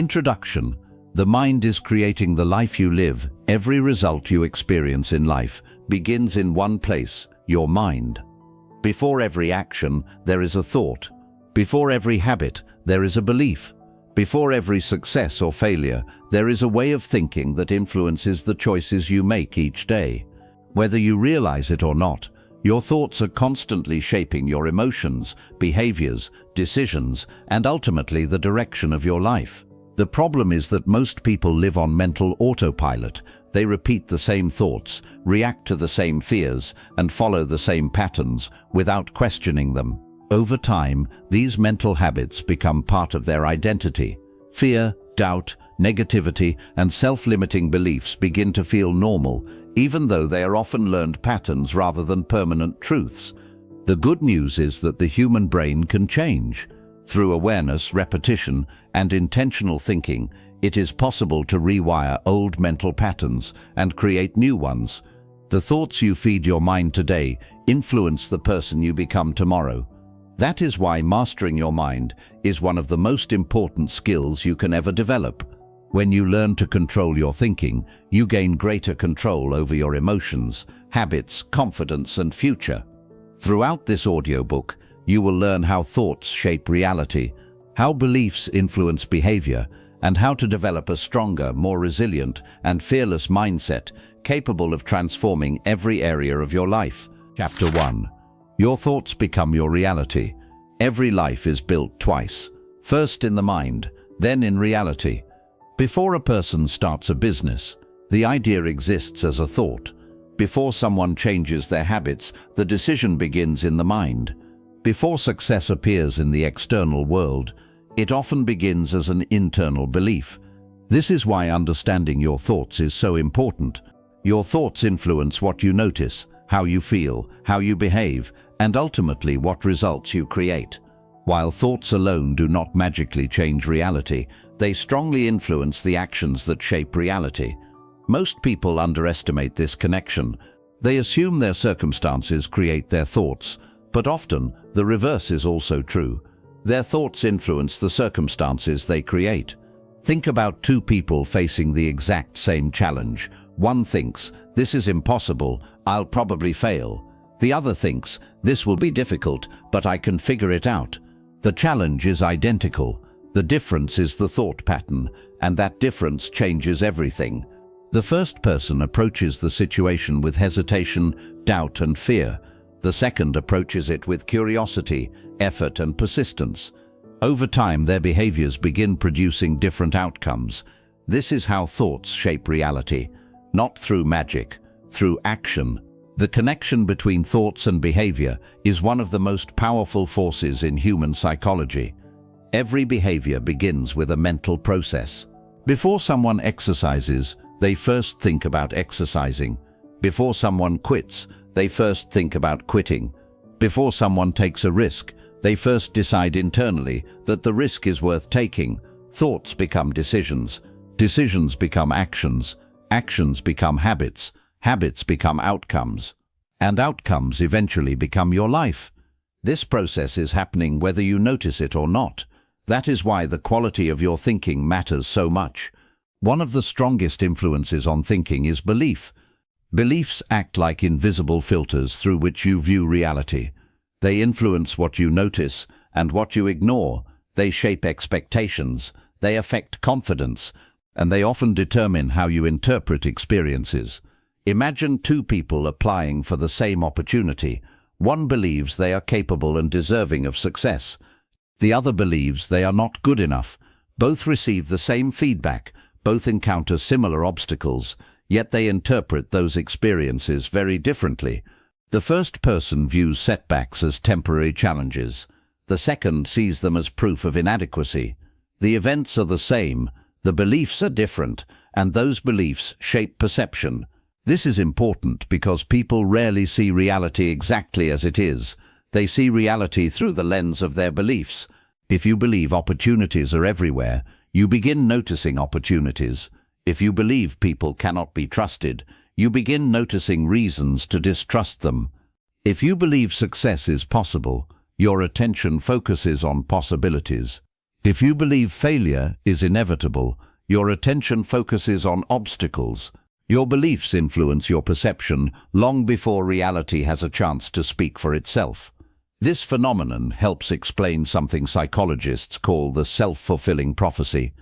Introduction. The mind is creating the life you live. Every result you experience in life begins in one place, your mind. Before every action, there is a thought. Before every habit, there is a belief. Before every success or failure, there is a way of thinking that influences the choices you make each day. Whether you realize it or not, your thoughts are constantly shaping your emotions, behaviors, decisions, and ultimately the direction of your life. The problem is that most people live on mental autopilot. They repeat the same thoughts, react to the same fears, and follow the same patterns without questioning them. Over time, these mental habits become part of their identity. Fear, doubt, negativity, and self-limiting beliefs begin to feel normal, even though they are often learned patterns rather than permanent truths. The good news is that the human brain can change. Through awareness, repetition, and intentional thinking, it is possible to rewire old mental patterns and create new ones. The thoughts you feed your mind today influence the person you become tomorrow. That is why mastering your mind is one of the most important skills you can ever develop. When you learn to control your thinking, you gain greater control over your emotions, habits, confidence, and future. Throughout this audiobook, you will learn how thoughts shape reality, how beliefs influence behavior, and how to develop a stronger, more resilient, and fearless mindset capable of transforming every area of your life. Chapter 1. Your thoughts become your reality. Every life is built twice, first in the mind, then in reality. Before a person starts a business, the idea exists as a thought. Before someone changes their habits, the decision begins in the mind. Before success appears in the external world, it often begins as an internal belief. This is why understanding your thoughts is so important. Your thoughts influence what you notice, how you feel, how you behave, and ultimately what results you create. While thoughts alone do not magically change reality, they strongly influence the actions that shape reality. Most people underestimate this connection. They assume their circumstances create their thoughts, but often the reverse is also true. Their thoughts influence the circumstances they create. Think about two people facing the exact same challenge. One thinks, "This is impossible, I'll probably fail." The other thinks, "This will be difficult, but I can figure it out." The challenge is identical. The difference is the thought pattern, and that difference changes everything. The first person approaches the situation with hesitation, doubt, and fear. The second approaches it with curiosity, effort, and persistence. Over time, their behaviors begin producing different outcomes. This is how thoughts shape reality, not through magic, through action. The connection between thoughts and behavior is one of the most powerful forces in human psychology. Every behavior begins with a mental process. Before someone exercises, they first think about exercising. Before someone quits, they first think about quitting. Before someone takes a risk, they first decide internally that the risk is worth taking. Thoughts become decisions. Decisions become actions. Actions become habits. Habits become outcomes. And outcomes eventually become your life. This process is happening whether you notice it or not. That is why the quality of your thinking matters so much. One of the strongest influences on thinking is belief. Beliefs act like invisible filters through which you view reality. They influence what you notice and what you ignore. They shape expectations. They affect confidence. And they often determine how you interpret experiences. Imagine two people applying for the same opportunity. One believes they are capable and deserving of success. The other believes they are not good enough. Both receive the same feedback. Both encounter similar obstacles, yet they interpret those experiences very differently. The first person views setbacks as temporary challenges. The second sees them as proof of inadequacy. The events are the same, the beliefs are different, and those beliefs shape perception. This is important because people rarely see reality exactly as it is. They see reality through the lens of their beliefs. If you believe opportunities are everywhere, you begin noticing opportunities. If you believe people cannot be trusted, you begin noticing reasons to distrust them. If you believe success is possible, your attention focuses on possibilities. If you believe failure is inevitable, your attention focuses on obstacles. Your beliefs influence your perception long before reality has a chance to speak for itself. This phenomenon helps explain something psychologists call the self-fulfilling prophecy.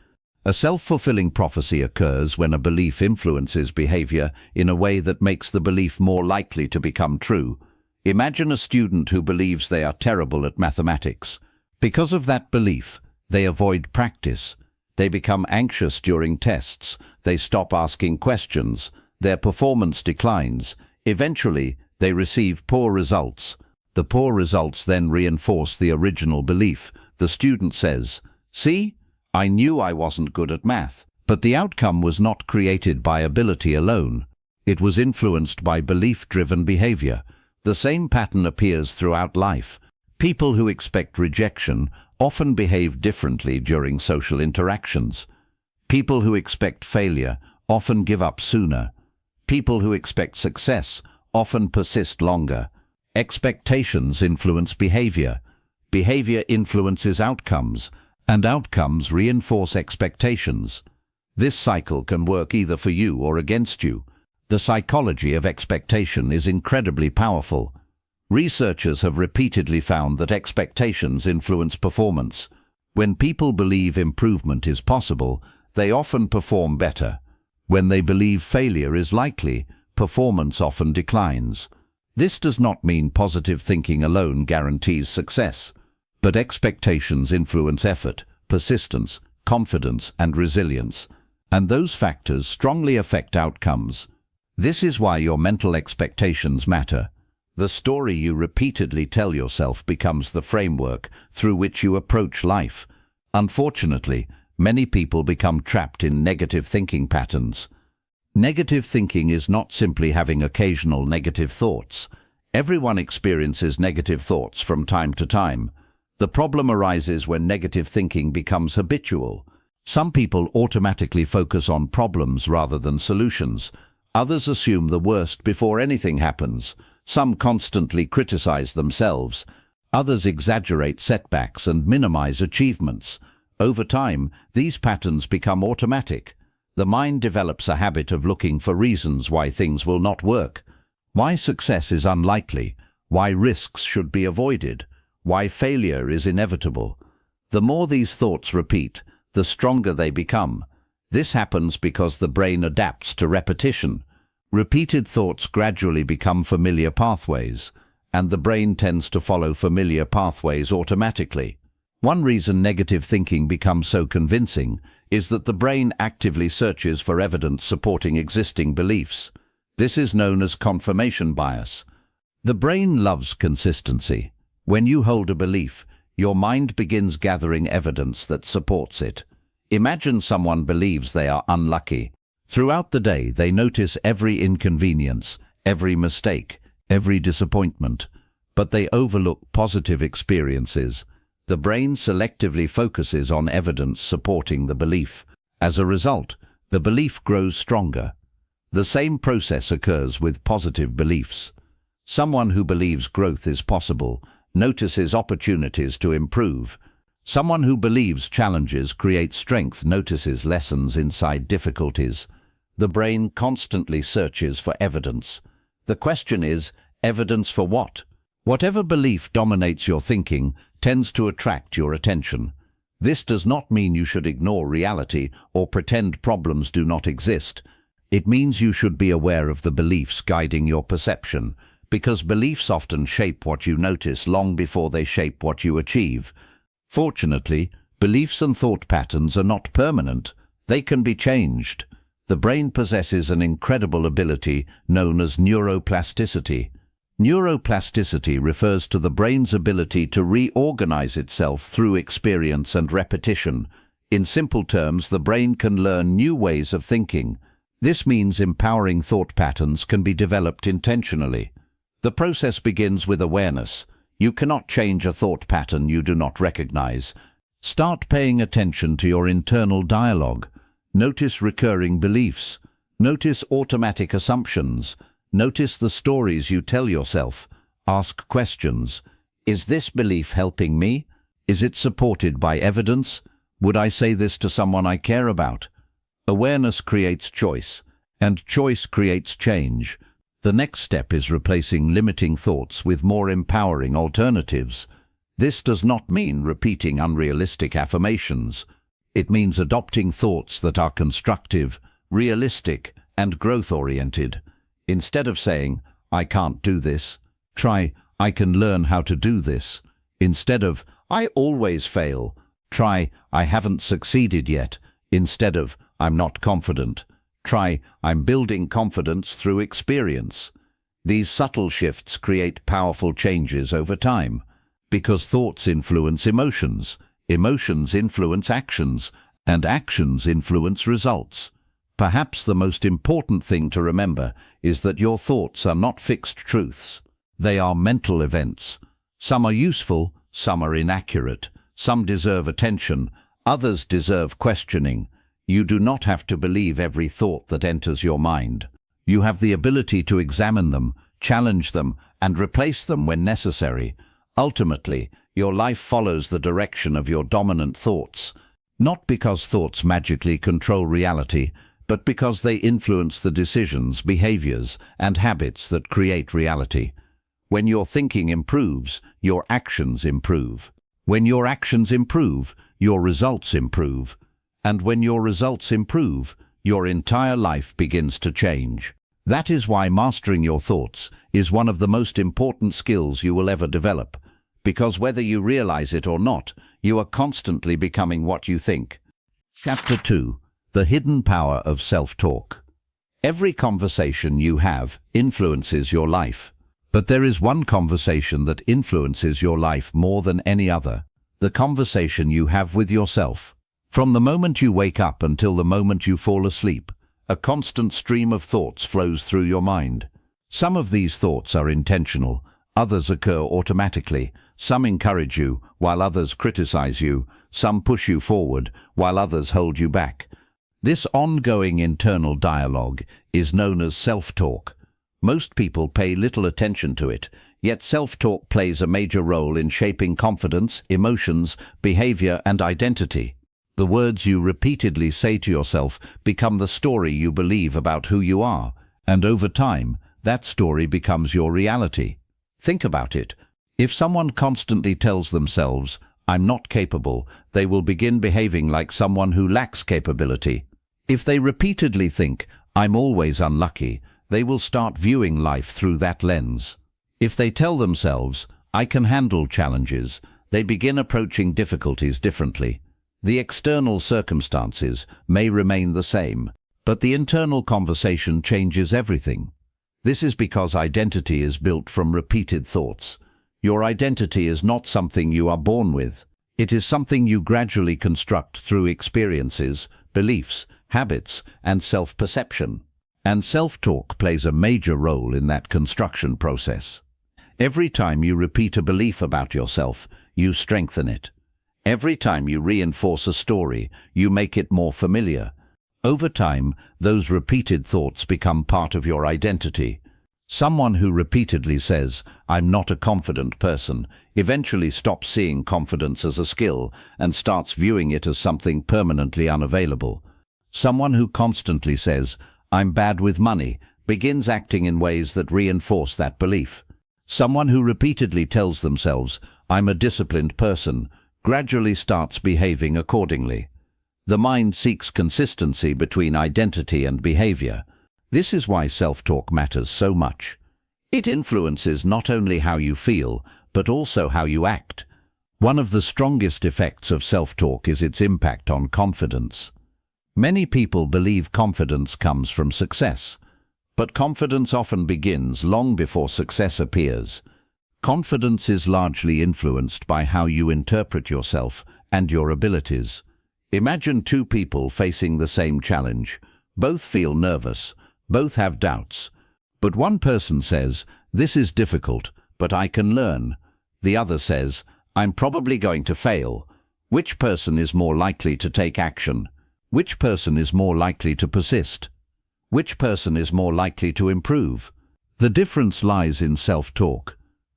A self-fulfilling prophecy occurs when a belief influences behavior in a way that makes the belief more likely to become true. Imagine a student who believes they are terrible at mathematics. Because of that belief, they avoid practice. They become anxious during tests. They stop asking questions. Their performance declines. Eventually, they receive poor results. The poor results then reinforce the original belief. The student says, "See, I knew I wasn't good at math." But the outcome was not created by ability alone. It was influenced by belief-driven behavior. The same pattern appears throughout life. People who expect rejection often behave differently during social interactions. People who expect failure often give up sooner. People who expect success often persist longer. Expectations influence behavior. Behavior influences outcomes, and outcomes reinforce expectations. This cycle can work either for you or against you. The psychology of expectation is incredibly powerful. Researchers have repeatedly found that expectations influence performance. When people believe improvement is possible, they often perform better. When they believe failure is likely, performance often declines. This does not mean positive thinking alone guarantees success, but expectations influence effort, persistence, confidence, and resilience, and those factors strongly affect outcomes. This is why your mental expectations matter. The story you repeatedly tell yourself becomes the framework through which you approach life. Unfortunately, many people become trapped in negative thinking patterns. Negative thinking is not simply having occasional negative thoughts. Everyone experiences negative thoughts from time to time. The problem arises when negative thinking becomes habitual. Some people automatically focus on problems rather than solutions. Others assume the worst before anything happens. Some constantly criticize themselves. Others exaggerate setbacks and minimize achievements. Over time, these patterns become automatic. The mind develops a habit of looking for reasons why things will not work, why success is unlikely, why risks should be avoided, why failure is inevitable. The more these thoughts repeat, the stronger they become. This happens because the brain adapts to repetition. Repeated thoughts gradually become familiar pathways, and the brain tends to follow familiar pathways automatically. One reason negative thinking becomes so convincing is that the brain actively searches for evidence supporting existing beliefs. This is known as confirmation bias. The brain loves consistency. When you hold a belief, your mind begins gathering evidence that supports it. Imagine someone believes they are unlucky. Throughout the day, they notice every inconvenience, every mistake, every disappointment, but they overlook positive experiences. The brain selectively focuses on evidence supporting the belief. As a result, the belief grows stronger. The same process occurs with positive beliefs. Someone who believes growth is possible notices opportunities to improve. Someone who believes challenges create strength notices lessons inside difficulties. The brain constantly searches for evidence. The question is, evidence for what? Whatever belief dominates your thinking tends to attract your attention. This does not mean you should ignore reality or pretend problems do not exist. It means you should be aware of the beliefs guiding your perception, because beliefs often shape what you notice long before they shape what you achieve. Fortunately, beliefs and thought patterns are not permanent. They can be changed. The brain possesses an incredible ability known as neuroplasticity. Neuroplasticity refers to the brain's ability to reorganize itself through experience and repetition. In simple terms, the brain can learn new ways of thinking. This means empowering thought patterns can be developed intentionally. The process begins with awareness. You cannot change a thought pattern you do not recognize. Start paying attention to your internal dialogue. Notice recurring beliefs. Notice automatic assumptions. Notice the stories you tell yourself. Ask questions. Is this belief helping me? Is it supported by evidence? Would I say this to someone I care about? Awareness creates choice, and choice creates change. The next step is replacing limiting thoughts with more empowering alternatives. This does not mean repeating unrealistic affirmations. It means adopting thoughts that are constructive, realistic, and growth-oriented. Instead of saying, "I can't do this," try, "I can learn how to do this." Instead of, "I always fail," try, "I haven't succeeded yet." Instead of, "I'm not confident," try, "I'm building confidence through experience." These subtle shifts create powerful changes over time, because thoughts influence emotions, emotions influence actions, and actions influence results. Perhaps the most important thing to remember is that your thoughts are not fixed truths. They are mental events. Some are useful, some are inaccurate. Some deserve attention, others deserve questioning. You do not have to believe every thought that enters your mind. You have the ability to examine them, challenge them, and replace them when necessary. Ultimately, your life follows the direction of your dominant thoughts, not because thoughts magically control reality, but because they influence the decisions, behaviors, and habits that create reality. When your thinking improves, your actions improve. When your actions improve, your results improve. And when your results improve, your entire life begins to change. That is why mastering your thoughts is one of the most important skills you will ever develop, because whether you realize it or not, you are constantly becoming what you think. Chapter 2: The Hidden Power of Self-Talk. Every conversation you have influences your life. But there is one conversation that influences your life more than any other: the conversation you have with yourself. From the moment you wake up until the moment you fall asleep, a constant stream of thoughts flows through your mind. Some of these thoughts are intentional, others occur automatically. Some encourage you, while others criticize you. Some push you forward, while others hold you back. This ongoing internal dialogue is known as self-talk. Most people pay little attention to it, yet self-talk plays a major role in shaping confidence, emotions, behavior, and identity. The words you repeatedly say to yourself become the story you believe about who you are, and over time, that story becomes your reality. Think about it. If someone constantly tells themselves, "I'm not capable," they will begin behaving like someone who lacks capability. If they repeatedly think, "I'm always unlucky," they will start viewing life through that lens. If they tell themselves, "I can handle challenges," they begin approaching difficulties differently. The external circumstances may remain the same, but the internal conversation changes everything. This is because identity is built from repeated thoughts. Your identity is not something you are born with. It is something you gradually construct through experiences, beliefs, habits, and self-perception. And self-talk plays a major role in that construction process. Every time you repeat a belief about yourself, you strengthen it. Every time you reinforce a story, you make it more familiar. Over time, those repeated thoughts become part of your identity. Someone who repeatedly says, "I'm not a confident person," eventually stops seeing confidence as a skill and starts viewing it as something permanently unavailable. Someone who constantly says, "I'm bad with money," begins acting in ways that reinforce that belief. Someone who repeatedly tells themselves, "I'm a disciplined person," gradually starts behaving accordingly. The mind seeks consistency between identity and behavior. This is why self-talk matters so much. It influences not only how you feel, but also how you act. One of the strongest effects of self-talk is its impact on confidence. Many people believe confidence comes from success, but confidence often begins long before success appears. Confidence is largely influenced by how you interpret yourself and your abilities. Imagine two people facing the same challenge. Both feel nervous, both have doubts. But one person says, "This is difficult, but I can learn." The other says, "I'm probably going to fail." Which person is more likely to take action? Which person is more likely to persist? Which person is more likely to improve? The difference lies in self-talk.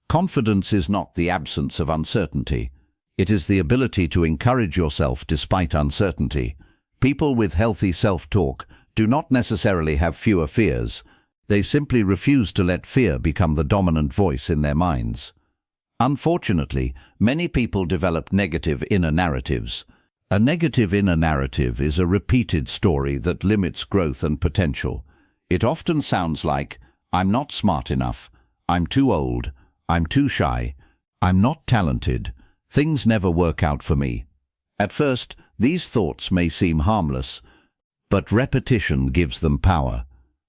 Confidence is not the absence of uncertainty. It is the ability to encourage yourself despite uncertainty. People with healthy self-talk do not necessarily have fewer fears. They simply refuse to let fear become the dominant voice in their minds. Unfortunately, many people develop negative inner narratives. A negative inner narrative is a repeated story that limits growth and potential. It often sounds like, "I'm not smart enough, I'm too old, I'm too shy, I'm not talented, things never work out for me." At first, these thoughts may seem harmless, but repetition gives them power.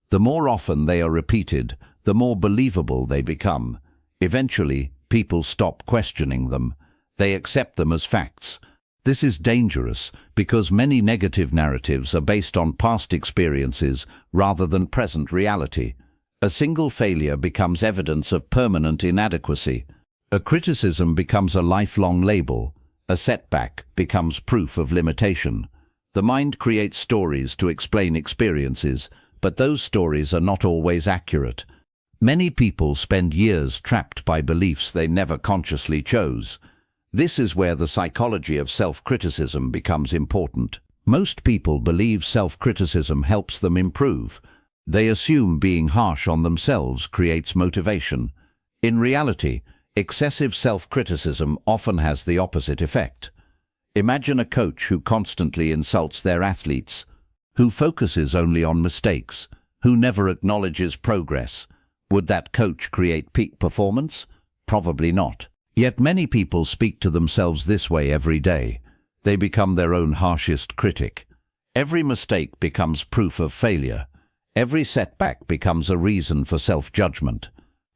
The more often they are repeated, the more believable they become. Eventually, people stop questioning them. They accept them as facts. This is dangerous because many negative narratives are based on past experiences rather than present reality. A single failure becomes evidence of permanent inadequacy. A criticism becomes a lifelong label. A setback becomes proof of limitation. The mind creates stories to explain experiences, but those stories are not always accurate. Many people spend years trapped by beliefs they never consciously chose. This is where the psychology of self-criticism becomes important. Most people believe self-criticism helps them improve. They assume being harsh on themselves creates motivation. In reality, excessive self-criticism often has the opposite effect. Imagine a coach who constantly insults their athletes, who focuses only on mistakes, who never acknowledges progress. Would that coach create peak performance? Probably not. Yet many people speak to themselves this way every day. They become their own harshest critic. Every mistake becomes proof of failure. Every setback becomes a reason for self-judgment.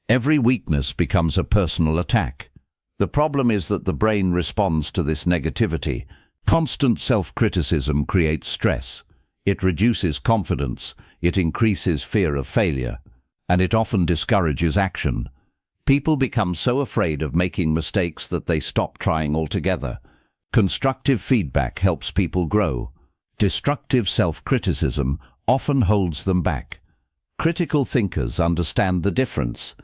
Every weakness becomes a personal attack. The problem is that the brain responds to this negativity. Constant self-criticism creates stress. It reduces confidence, it increases fear of failure, and it often discourages action. People become so afraid of making mistakes that they stop trying altogether. Constructive feedback helps people grow. Destructive self-criticism often holds them back. Critical thinkers understand the difference.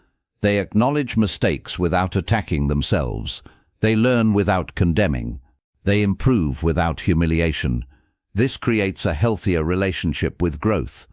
They acknowledge mistakes without attacking themselves. They learn without condemning. They improve without humiliation. This creates a healthier relationship with growth.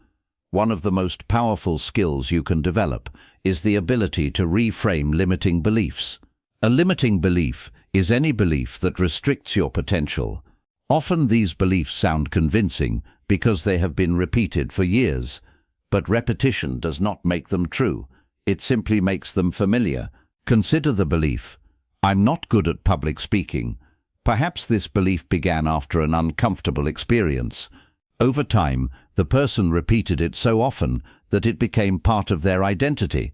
One of the most powerful skills you can develop is the ability to reframe limiting beliefs. A limiting belief is any belief that restricts your potential. Often these beliefs sound convincing because they have been repeated for years, but repetition does not make them true. It simply makes them familiar. Consider the belief, "I'm not good at public speaking." Perhaps this belief began after an uncomfortable experience. Over time, the person repeated it so often that it became part of their identity.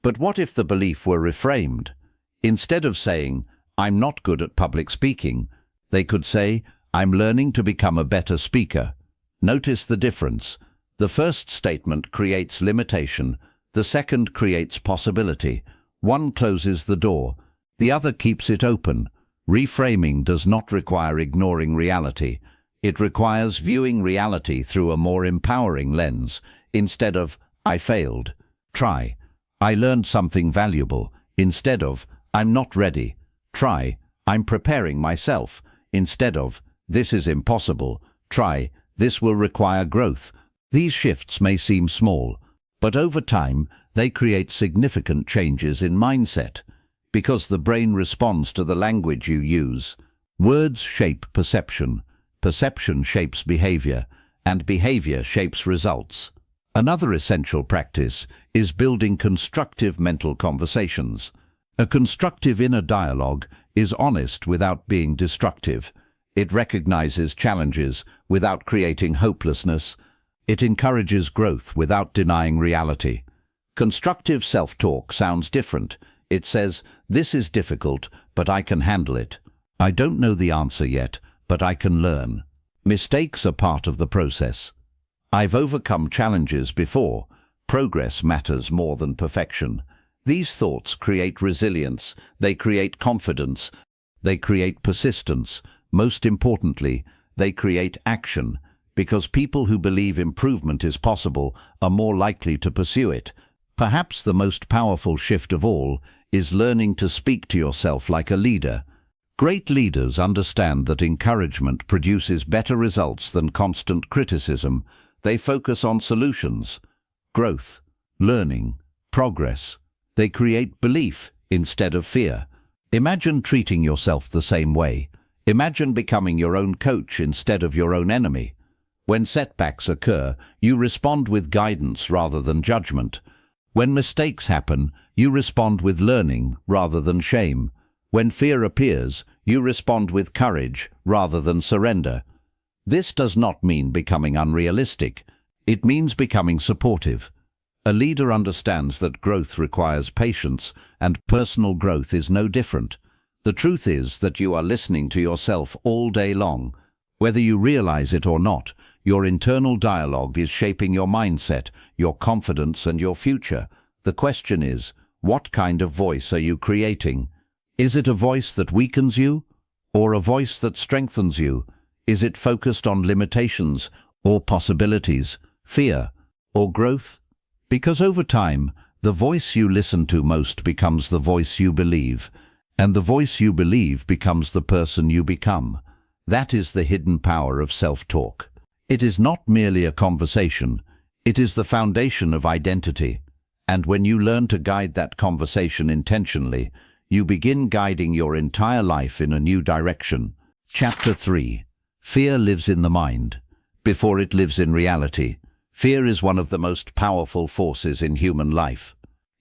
But what if the belief were reframed? Instead of saying, "I'm not good at public speaking," they could say, "I'm learning to become a better speaker." Notice the difference. The first statement creates limitation. The second creates possibility. One closes the door. The other keeps it open. Reframing does not require ignoring reality. It requires viewing reality through a more empowering lens. Instead of, "I failed," try, "I learned something valuable." Instead of, "I'm not ready," try, "I'm preparing myself." Instead of, "This is impossible," try, "This will require growth." These shifts may seem small, but over time they create significant changes in mindset. Because the brain responds to the language you use. Words shape perception. Perception shapes behavior, and behavior shapes results. Another essential practice is building constructive mental conversations. A constructive inner dialogue is honest without being destructive. It recognizes challenges without creating hopelessness. It encourages growth without denying reality. Constructive self-talk sounds different. It says, "This is difficult, but I can handle it. I don't know the answer yet, but I can learn. Mistakes are part of the process. I've overcome challenges before. Progress matters more than perfection." These thoughts create resilience, they create confidence, they create persistence. Most importantly, they create action, because people who believe improvement is possible are more likely to pursue it. Perhaps the most powerful shift of all is learning to speak to yourself like a leader. Great leaders understand that encouragement produces better results than constant criticism. They focus on solutions, growth, learning, progress. They create belief instead of fear. Imagine treating yourself the same way. Imagine becoming your own coach instead of your own enemy. When setbacks occur, you respond with guidance rather than judgment. When mistakes happen, you respond with learning rather than shame. When fear appears, you respond with courage rather than surrender. This does not mean becoming unrealistic. It means becoming supportive. A leader understands that growth requires patience, and personal growth is no different. The truth is that you are listening to yourself all day long. Whether you realize it or not, your internal dialogue is shaping your mindset, your confidence, and your future. The question is, what kind of voice are you creating? Is it a voice that weakens you, or a voice that strengthens you? Is it focused on limitations or possibilities, fear or growth? Because over time, the voice you listen to most becomes the voice you believe, and the voice you believe becomes the person you become. That is the hidden power of self-talk. It is not merely a conversation, it is the foundation of identity. And when you learn to guide that conversation intentionally, you begin guiding your entire life in a new direction. Chapter 3. Fear lives in the mind. Before it lives in reality, fear is one of the most powerful forces in human life.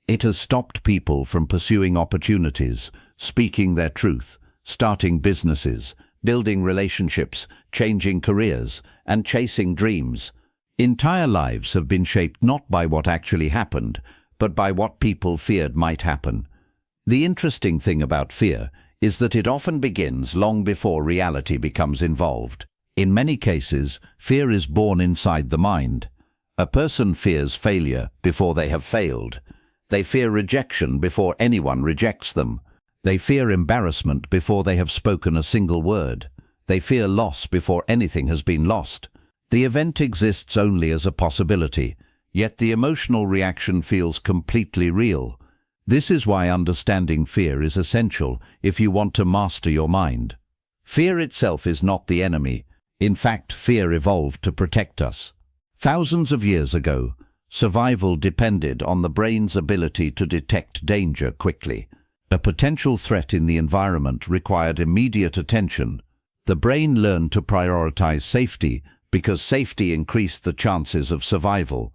It has stopped people from pursuing opportunities, speaking their truth, starting businesses, building relationships, changing careers, and chasing dreams. Entire lives have been shaped not by what actually happened, but by what people feared might happen. The interesting thing about fear is that it often begins long before reality becomes involved. In many cases, fear is born inside the mind. A person fears failure before they have failed. They fear rejection before anyone rejects them. They fear embarrassment before they have spoken a single word. They fear loss before anything has been lost. The event exists only as a possibility, yet the emotional reaction feels completely real. This is why understanding fear is essential if you want to master your mind. Fear itself is not the enemy. In fact, fear evolved to protect us. Thousands of years ago, survival depended on the brain's ability to detect danger quickly. A potential threat in the environment required immediate attention. The brain learned to prioritize safety because safety increased the chances of survival.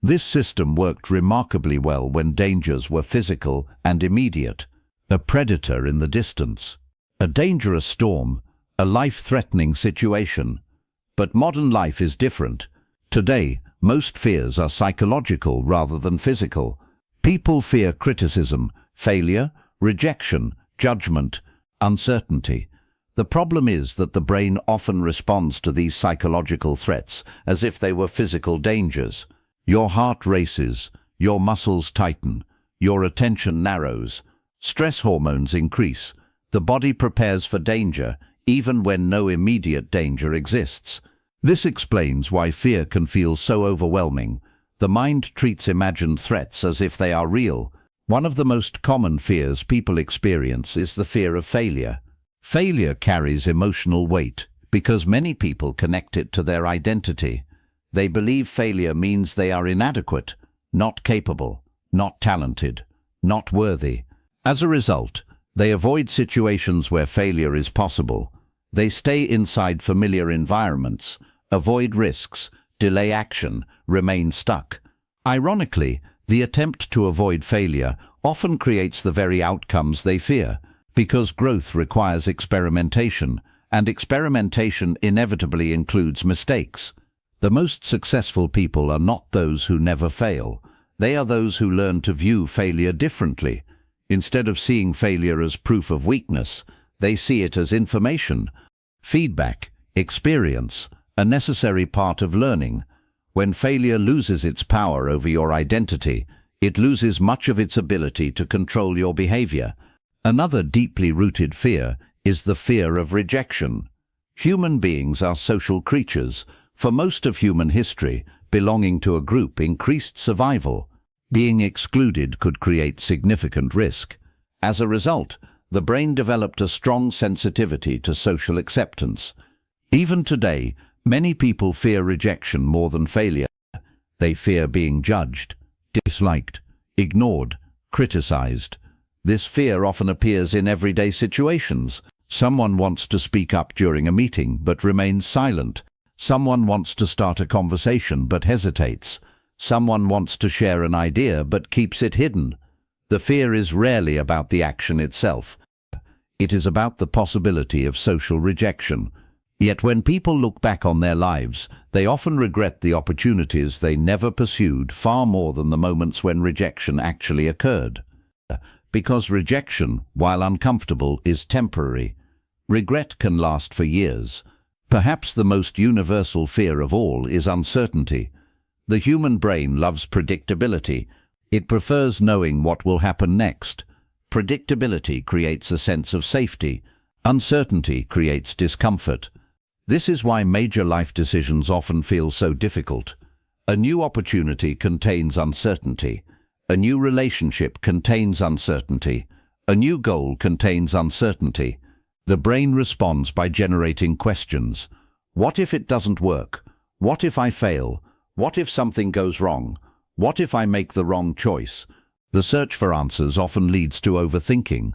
This system worked remarkably well when dangers were physical and immediate. A predator in the distance, a dangerous storm, a life-threatening situation. But modern life is different. Today, most fears are psychological rather than physical. People fear criticism, failure, rejection, judgment, uncertainty. The problem is that the brain often responds to these psychological threats as if they were physical dangers. Your heart races, your muscles tighten, your attention narrows, stress hormones increase. The body prepares for danger even when no immediate danger exists. This explains why fear can feel so overwhelming. The mind treats imagined threats as if they are real. One of the most common fears people experience is the fear of failure. Failure carries emotional weight because many people connect it to their identity. They believe failure means they are inadequate, not capable, not talented, not worthy. As a result, they avoid situations where failure is possible. They stay inside familiar environments, avoid risks, delay action, remain stuck. Ironically, the attempt to avoid failure often creates the very outcomes they fear, because growth requires experimentation, and experimentation inevitably includes mistakes. The most successful people are not those who never fail. They are those who learn to view failure differently. Instead of seeing failure as proof of weakness, they see it as information, feedback, experience, a necessary part of learning. When failure loses its power over your identity, it loses much of its ability to control your behavior. Another deeply rooted fear is the fear of rejection. Human beings are social creatures. For most of human history, belonging to a group increased survival. Being excluded could create significant risk. As a result, The brain developed a strong sensitivity to social acceptance. Even today, many people fear rejection more than failure. They fear being judged, disliked, ignored, criticized. This fear often appears in everyday situations. Someone wants to speak up during a meeting but remains silent. Someone wants to start a conversation but hesitates. Someone wants to share an idea but keeps it hidden. The fear is rarely about the action itself. It is about the possibility of social rejection. Yet when people look back on their lives, they often regret the opportunities they never pursued far more than the moments when rejection actually occurred. Because rejection, while uncomfortable, is temporary. Regret can last for years. Perhaps the most universal fear of all is uncertainty. The human brain loves predictability. It prefers knowing what will happen next. Predictability creates a sense of safety. Uncertainty creates discomfort. This is why major life decisions often feel so difficult. A new opportunity contains uncertainty. A new relationship contains uncertainty. A new goal contains uncertainty. The brain responds by generating questions. What if it doesn't work? What if I fail? What if something goes wrong? What if I make the wrong choice? The search for answers often leads to overthinking.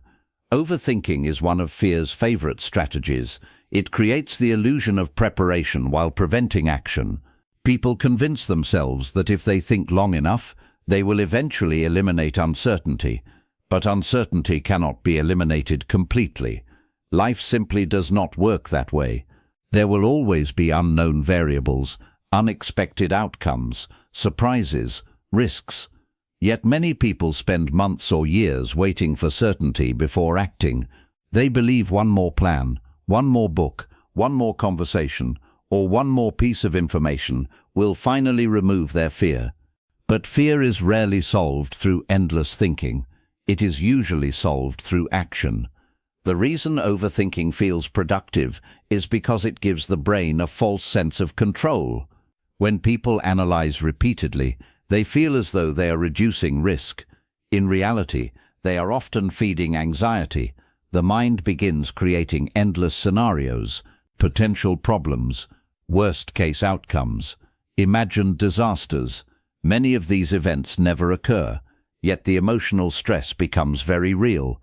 Overthinking is one of fear's favorite strategies. It creates the illusion of preparation while preventing action. People convince themselves that if they think long enough, they will eventually eliminate uncertainty. But uncertainty cannot be eliminated completely. Life simply does not work that way. There will always be unknown variables, unexpected outcomes, surprises, risks. Yet many people spend months or years waiting for certainty before acting. They believe one more plan, one more book, one more conversation, or one more piece of information will finally remove their fear. But fear is rarely solved through endless thinking. It is usually solved through action. The reason overthinking feels productive is because it gives the brain a false sense of control. When people analyze repeatedly, they feel as though they are reducing risk. In reality, they are often feeding anxiety. The mind begins creating endless scenarios, potential problems, worst-case outcomes, imagined disasters. Many of these events never occur, yet the emotional stress becomes very real.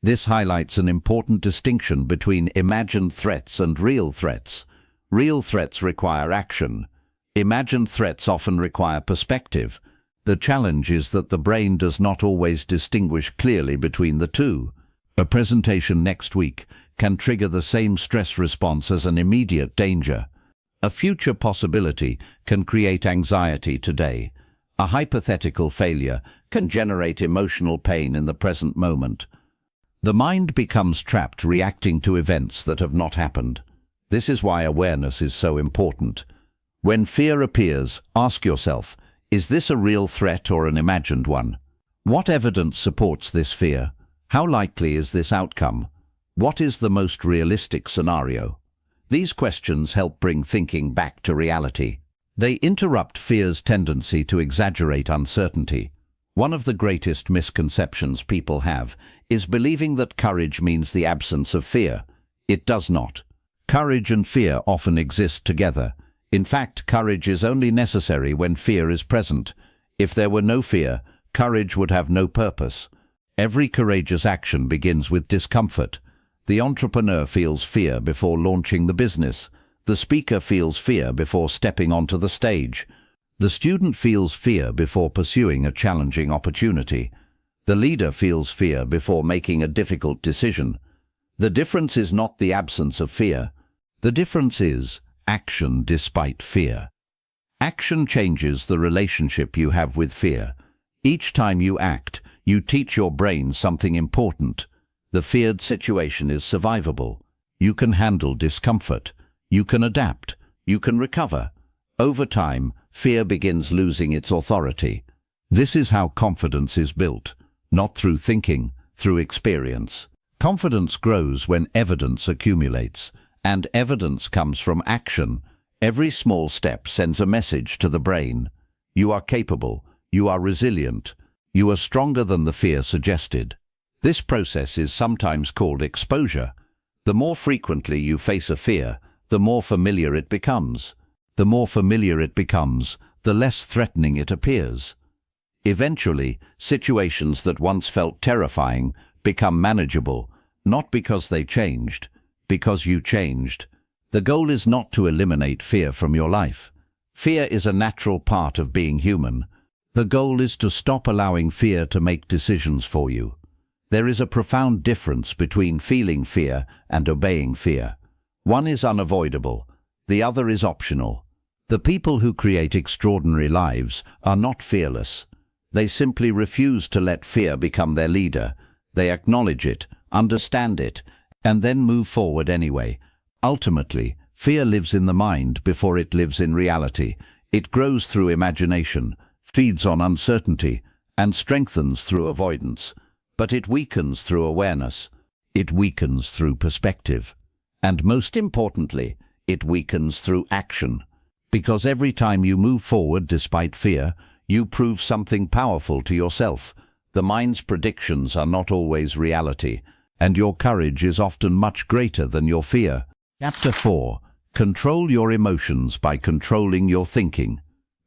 This highlights an important distinction between imagined threats and real threats. Real threats require action. Imagined threats often require perspective. The challenge is that the brain does not always distinguish clearly between the two. A presentation next week can trigger the same stress response as an immediate danger. A future possibility can create anxiety today. A hypothetical failure can generate emotional pain in the present moment. The mind becomes trapped reacting to events that have not happened. This is why awareness is so important. When fear appears, ask yourself, is this a real threat or an imagined one? What evidence supports this fear? How likely is this outcome? What is the most realistic scenario? These questions help bring thinking back to reality. They interrupt fear's tendency to exaggerate uncertainty. One of the greatest misconceptions people have is believing that courage means the absence of fear. It does not. Courage and fear often exist together. In fact, courage is only necessary when fear is present. If there were no fear, courage would have no purpose. Every courageous action begins with discomfort. The entrepreneur feels fear before launching the business. The speaker feels fear before stepping onto the stage. The student feels fear before pursuing a challenging opportunity. The leader feels fear before making a difficult decision. The difference is not the absence of fear. The difference is action despite fear. Action changes the relationship you have with fear. Each time you act, you teach your brain something important. The feared situation is survivable. You can handle discomfort. You can adapt. You can recover. Over time, fear begins losing its authority. This is how confidence is built, not through thinking, through experience. Confidence grows when evidence accumulates, and evidence comes from action. Every small step sends a message to the brain. You are capable. You are resilient. You are stronger than the fear suggested. This process is sometimes called exposure. The more frequently you face a fear, the more familiar it becomes. The more familiar it becomes, the less threatening it appears. Eventually, situations that once felt terrifying become manageable, not because they changed, because you changed. The goal is not to eliminate fear from your life. Fear is a natural part of being human. The goal is to stop allowing fear to make decisions for you. There is a profound difference between feeling fear and obeying fear. One is unavoidable, the other is optional. The people who create extraordinary lives are not fearless. They simply refuse to let fear become their leader. They acknowledge it, understand it, and then move forward anyway. Ultimately, fear lives in the mind before it lives in reality. It grows through imagination, feeds on uncertainty, and strengthens through avoidance. But it weakens through awareness. It weakens through perspective. And most importantly, it weakens through action. Because every time you move forward despite fear, you prove something powerful to yourself. The mind's predictions are not always reality, and your courage is often much greater than your fear. Chapter 4. Control your emotions by controlling your thinking.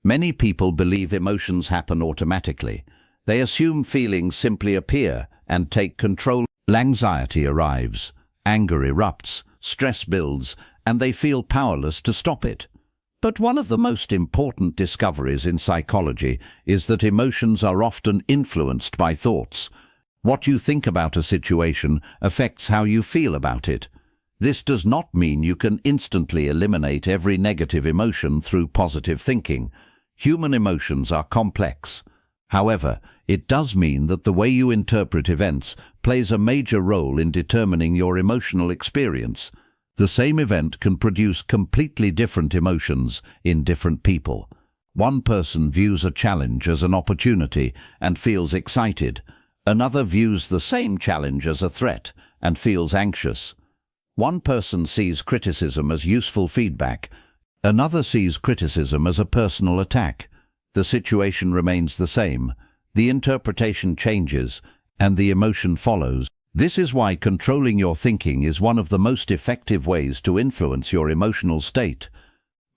Many people believe emotions happen automatically. They assume feelings simply appear and take control. Anxiety arrives, anger erupts, stress builds, and they feel powerless to stop it. But one of the most important discoveries in psychology is that emotions are often influenced by thoughts. What you think about a situation affects how you feel about it. This does not mean you can instantly eliminate every negative emotion through positive thinking. Human emotions are complex. However, it does mean that the way you interpret events plays a major role in determining your emotional experience. The same event can produce completely different emotions in different people. One person views a challenge as an opportunity and feels excited. Another views the same challenge as a threat and feels anxious. One person sees criticism as useful feedback. Another sees criticism as a personal attack. The situation remains the same. The interpretation changes, and the emotion follows. This is why controlling your thinking is one of the most effective ways to influence your emotional state.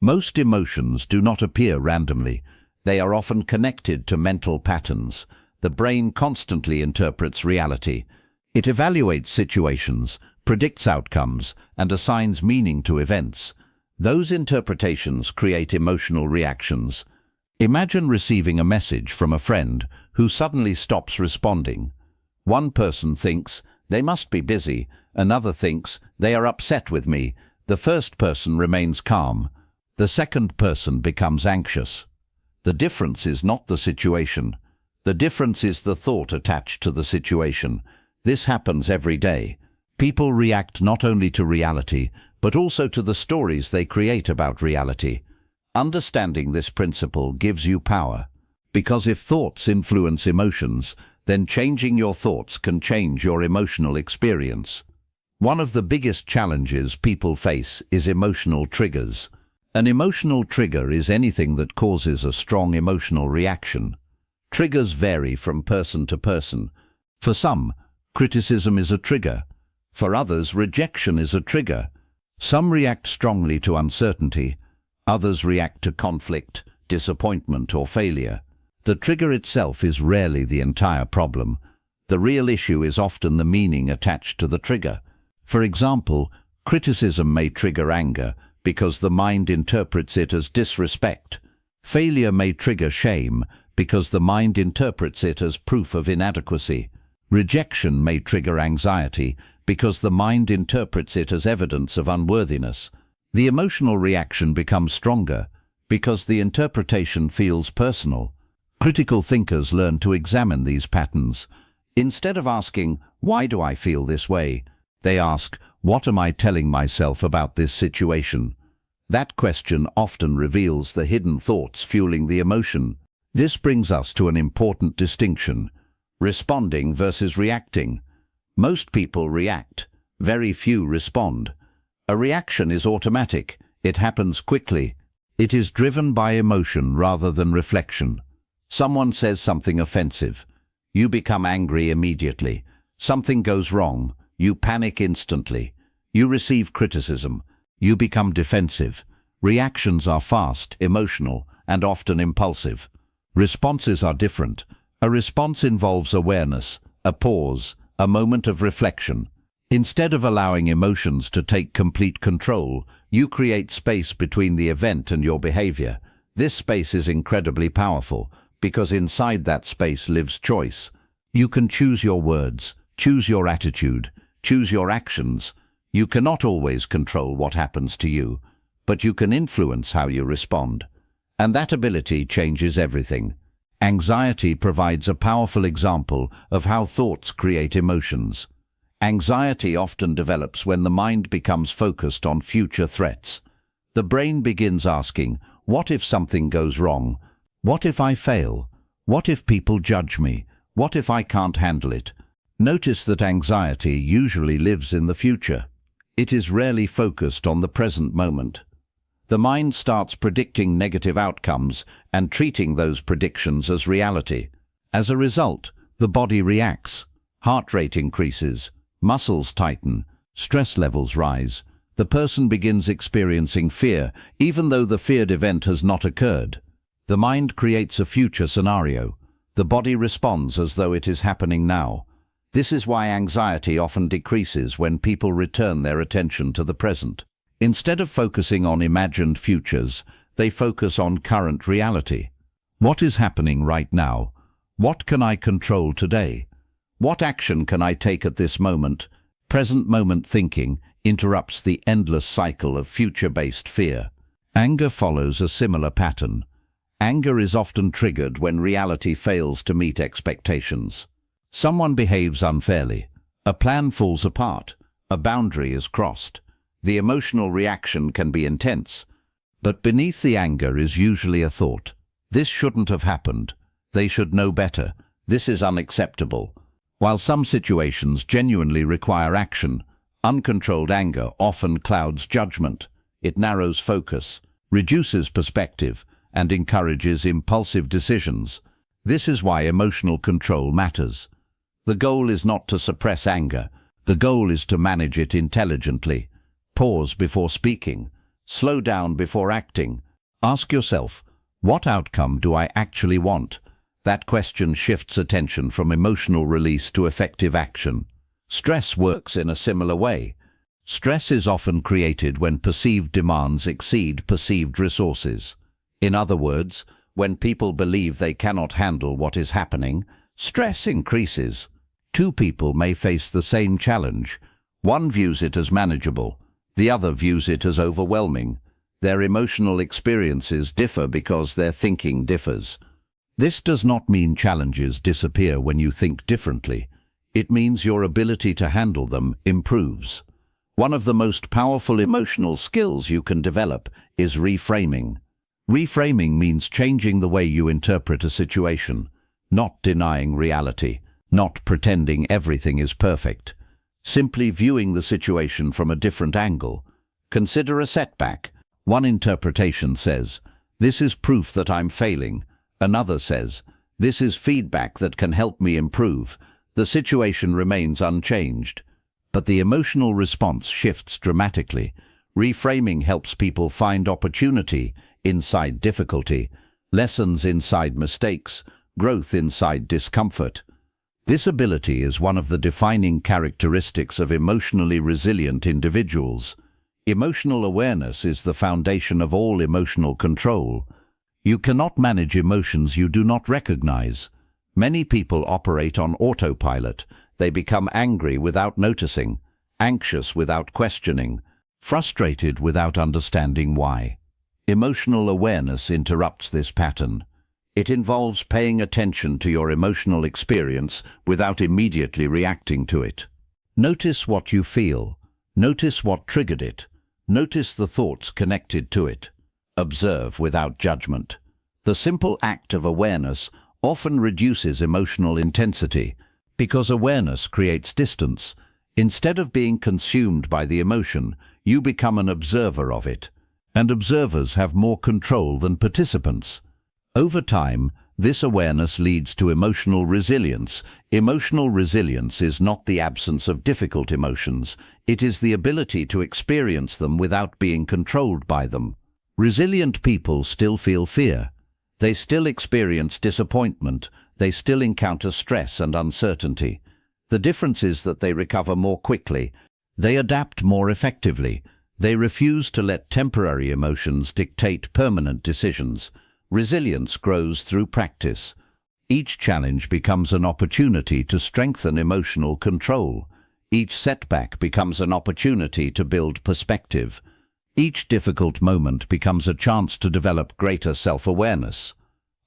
Most emotions do not appear randomly. They are often connected to mental patterns. The brain constantly interprets reality. It evaluates situations, predicts outcomes, and assigns meaning to events. Those interpretations create emotional reactions. Imagine receiving a message from a friend who suddenly stops responding. One person thinks, they must be busy. Another thinks, they are upset with me. The first person remains calm. The second person becomes anxious. The difference is not the situation. The difference is the thought attached to the situation. This happens every day. People react not only to reality, but also to the stories they create about reality. Understanding this principle gives you power. Because if thoughts influence emotions, then changing your thoughts can change your emotional experience. One of the biggest challenges people face is emotional triggers. An emotional trigger is anything that causes a strong emotional reaction. Triggers vary from person to person. For some, criticism is a trigger. For others, rejection is a trigger. Some react strongly to uncertainty. Others react to conflict, disappointment, or failure. The trigger itself is rarely the entire problem. The real issue is often the meaning attached to the trigger. For example, criticism may trigger anger because the mind interprets it as disrespect. Failure may trigger shame because the mind interprets it as proof of inadequacy. Rejection may trigger anxiety because the mind interprets it as evidence of unworthiness. The emotional reaction becomes stronger because the interpretation feels personal. Critical thinkers learn to examine these patterns. Instead of asking, "Why do I feel this way?" they ask, "What am I telling myself about this situation?" That question often reveals the hidden thoughts fueling the emotion. This brings us to an important distinction: responding versus reacting. Most people react. Very few respond. A reaction is automatic. It happens quickly. It is driven by emotion rather than reflection. Someone says something offensive. You become angry immediately. Something goes wrong, you panic instantly. You receive criticism. You become defensive. Reactions are fast, emotional, and often impulsive. Responses are different. A response involves awareness, a pause, a moment of reflection. Instead of allowing emotions to take complete control, you create space between the event and your behavior. This space is incredibly powerful, because inside that space lives choice. You can choose your words, choose your attitude, choose your actions. You cannot always control what happens to you, but you can influence how you respond. And that ability changes everything. Anxiety provides a powerful example of how thoughts create emotions. Anxiety often develops when the mind becomes focused on future threats. The brain begins asking, what if something goes wrong? What if I fail? What if people judge me? What if I can't handle it? Notice that anxiety usually lives in the future. It is rarely focused on the present moment. The mind starts predicting negative outcomes and treating those predictions as reality. As a result, the body reacts. Heart rate increases, muscles tighten, stress levels rise. The person begins experiencing fear, even though the feared event has not occurred. The mind creates a future scenario. The body responds as though it is happening now. This is why anxiety often decreases when people return their attention to the present. Instead of focusing on imagined futures, they focus on current reality. What is happening right now? What can I control today? What action can I take at this moment? Present moment thinking interrupts the endless cycle of future-based fear. Anger follows a similar pattern. Anger is often triggered when reality fails to meet expectations. Someone behaves unfairly. A plan falls apart. A boundary is crossed. The emotional reaction can be intense, but beneath the anger is usually a thought. This shouldn't have happened. They should know better. This is unacceptable. While some situations genuinely require action, uncontrolled anger often clouds judgment. It narrows focus, reduces perspective, and encourages impulsive decisions. This is why emotional control matters. The goal is not to suppress anger. The goal is to manage it intelligently. Pause before speaking. Slow down before acting. Ask yourself, what outcome do I actually want? That question shifts attention from emotional release to effective action. Stress works in a similar way. Stress is often created when perceived demands exceed perceived resources. In other words, when people believe they cannot handle what is happening, stress increases. Two people may face the same challenge. One views it as manageable. The other views it as overwhelming. Their emotional experiences differ because their thinking differs. This does not mean challenges disappear when you think differently. It means your ability to handle them improves. One of the most powerful emotional skills you can develop is reframing. Reframing means changing the way you interpret a situation, not denying reality, not pretending everything is perfect. Simply viewing the situation from a different angle. Consider a setback. One interpretation says, "This is proof that I'm failing." Another says, "This is feedback that can help me improve." The situation remains unchanged, but the emotional response shifts dramatically. Reframing helps people find opportunity inside difficulty, lessons inside mistakes, growth inside discomfort. This ability is one of the defining characteristics of emotionally resilient individuals. Emotional awareness is the foundation of all emotional control. You cannot manage emotions you do not recognize. Many people operate on autopilot. They become angry without noticing, anxious without questioning, frustrated without understanding why. Emotional awareness interrupts this pattern. It involves paying attention to your emotional experience without immediately reacting to it. Notice what you feel. Notice what triggered it. Notice the thoughts connected to it. Observe without judgment. The simple act of awareness often reduces emotional intensity because awareness creates distance. Instead of being consumed by the emotion, you become an observer of it. And observers have more control than participants. Over time, This awareness leads to emotional resilience. Emotional resilience is not the absence of difficult emotions. It is the ability to experience them without being controlled by them. Resilient people still feel fear. They still experience disappointment. They still encounter stress and uncertainty. The difference is that they recover more quickly. They adapt more effectively. They refuse to let temporary emotions dictate permanent decisions. Resilience grows through practice. Each challenge becomes an opportunity to strengthen emotional control. Each setback becomes an opportunity to build perspective. Each difficult moment becomes a chance to develop greater self-awareness.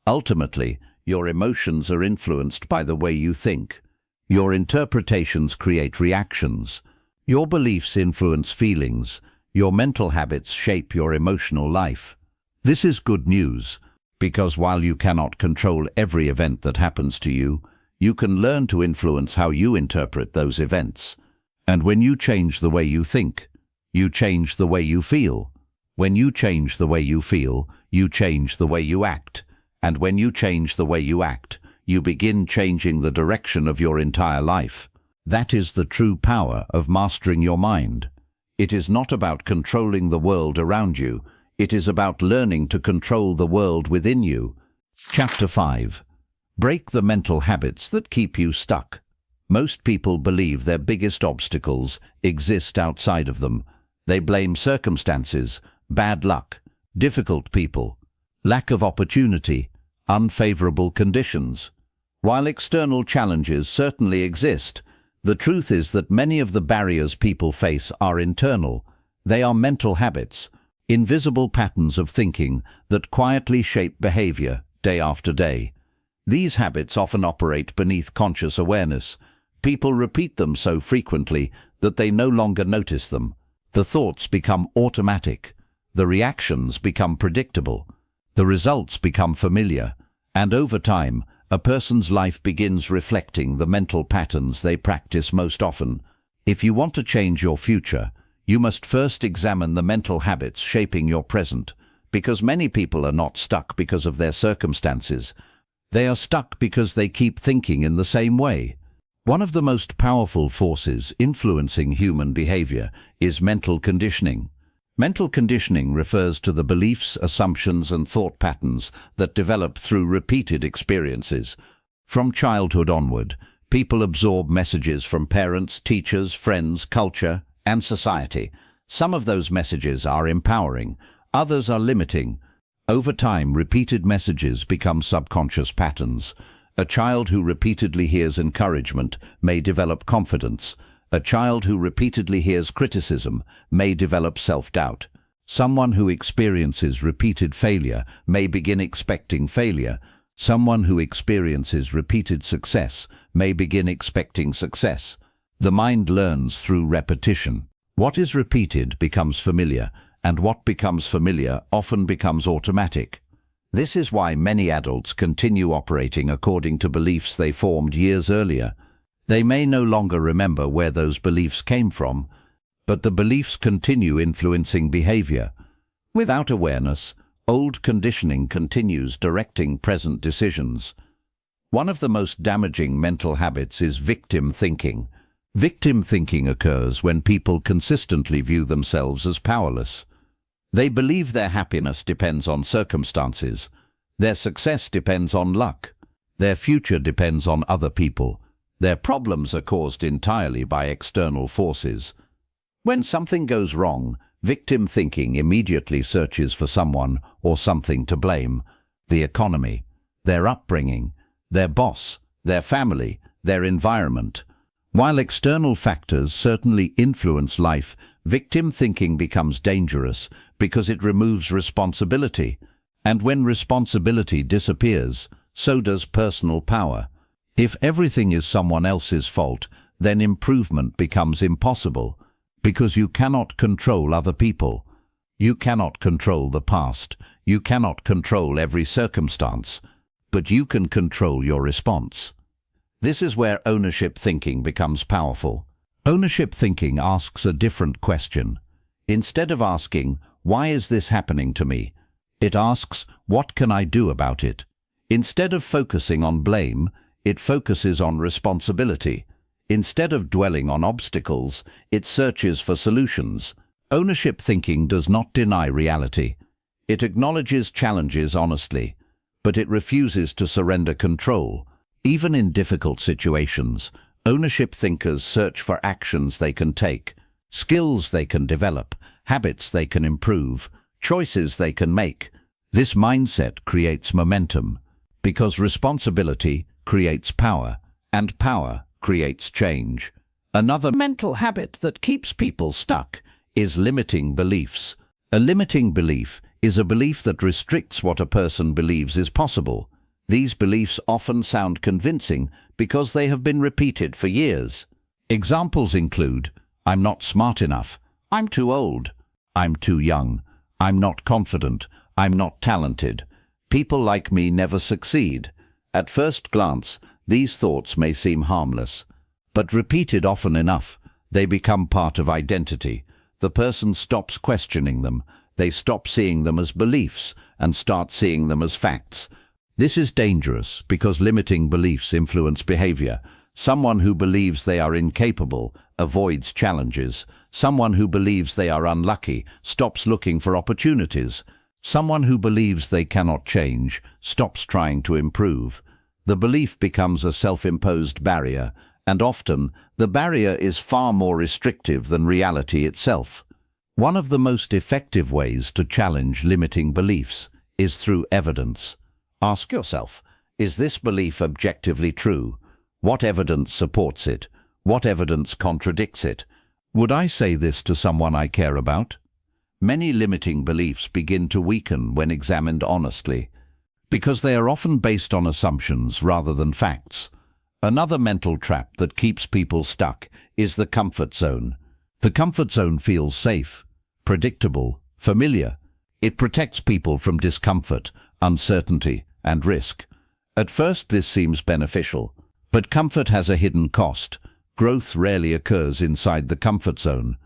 Ultimately, your emotions are influenced by the way you think. Your interpretations create reactions. Your beliefs influence feelings. Your mental habits shape your emotional life. This is good news, because while you cannot control every event that happens to you, you can learn to influence how you interpret those events. And when you change the way you think, you change the way you feel. When you change the way you feel, you change the way you act. And when you change the way you act, you begin changing the direction of your entire life. That is the true power of mastering your mind. It is not about controlling the world around you. It is about learning to control the world within you. Chapter 5. Break the mental habits that keep you stuck. Most people believe their biggest obstacles exist outside of them. They blame circumstances, bad luck, difficult people, lack of opportunity, unfavorable conditions. While external challenges certainly exist, the truth is that many of the barriers people face are internal. They are mental habits, invisible patterns of thinking that quietly shape behavior day after day. These habits often operate beneath conscious awareness. People repeat them so frequently that they no longer notice them. The thoughts become automatic. The reactions become predictable. The results become familiar. And over time, a person's life begins reflecting the mental patterns they practice most often. If you want to change your future, you must first examine the mental habits shaping your present, because many people are not stuck because of their circumstances. They are stuck because they keep thinking in the same way. One of the most powerful forces influencing human behavior is mental conditioning. Mental conditioning refers to the beliefs, assumptions, and thought patterns that develop through repeated experiences. From childhood onward, people absorb messages from parents, teachers, friends, culture, and society. Some of those messages are empowering, others are limiting. Over time, repeated messages become subconscious patterns. A child who repeatedly hears encouragement may develop confidence. A child who repeatedly hears criticism may develop self-doubt. Someone who experiences repeated failure may begin expecting failure. Someone who experiences repeated success may begin expecting success. The mind learns through repetition. What is repeated becomes familiar, and what becomes familiar often becomes automatic. This is why many adults continue operating according to beliefs they formed years earlier. They may no longer remember where those beliefs came from, but the beliefs continue influencing behavior. Without awareness, old conditioning continues directing present decisions. One of the most damaging mental habits is victim thinking. Victim thinking occurs when people consistently view themselves as powerless. They believe their happiness depends on circumstances, their success depends on luck, their future depends on other people, their problems are caused entirely by external forces. When something goes wrong, victim thinking immediately searches for someone or something to blame: the economy, their upbringing, their boss, their family, their environment. While external factors certainly influence life, victim thinking becomes dangerous because it removes responsibility. And when responsibility disappears, so does personal power. If everything is someone else's fault, then improvement becomes impossible, because you cannot control other people. You cannot control the past. You cannot control every circumstance, but you can control your response. This is where ownership thinking becomes powerful. Ownership thinking asks a different question. Instead of asking, "Why is this happening to me?" it asks, "What can I do about it?" Instead of focusing on blame, it focuses on responsibility. Instead of dwelling on obstacles, it searches for solutions. Ownership thinking does not deny reality. It acknowledges challenges honestly, but it refuses to surrender control. Even in difficult situations, ownership thinkers search for actions they can take, skills they can develop, habits they can improve, choices they can make. This mindset creates momentum, because responsibility creates power, and power creates change. Another mental habit that keeps people stuck is limiting beliefs. A limiting belief is a belief that restricts what a person believes is possible. These beliefs often sound convincing because they have been repeated for years. Examples include, I'm not smart enough, I'm too old, I'm too young, I'm not confident, I'm not talented, people like me never succeed. At first glance, these thoughts may seem harmless, but repeated often enough, they become part of identity. The person stops questioning them, they stop seeing them as beliefs and start seeing them as facts. This is dangerous because limiting beliefs influence behavior. Someone who believes they are incapable avoids challenges. Someone who believes they are unlucky stops looking for opportunities. Someone who believes they cannot change stops trying to improve. The belief becomes a self-imposed barrier, and often the barrier is far more restrictive than reality itself. One of the most effective ways to challenge limiting beliefs is through evidence. Ask yourself, is this belief objectively true? What evidence supports it? What evidence contradicts it? Would I say this to someone I care about? Many limiting beliefs begin to weaken when examined honestly, because they are often based on assumptions rather than facts. Another mental trap that keeps people stuck is the comfort zone. The comfort zone feels safe, predictable, familiar. It protects people from discomfort, uncertainty, and risk. At first this seems beneficial, but comfort has a hidden cost. Growth rarely occurs inside the comfort zone.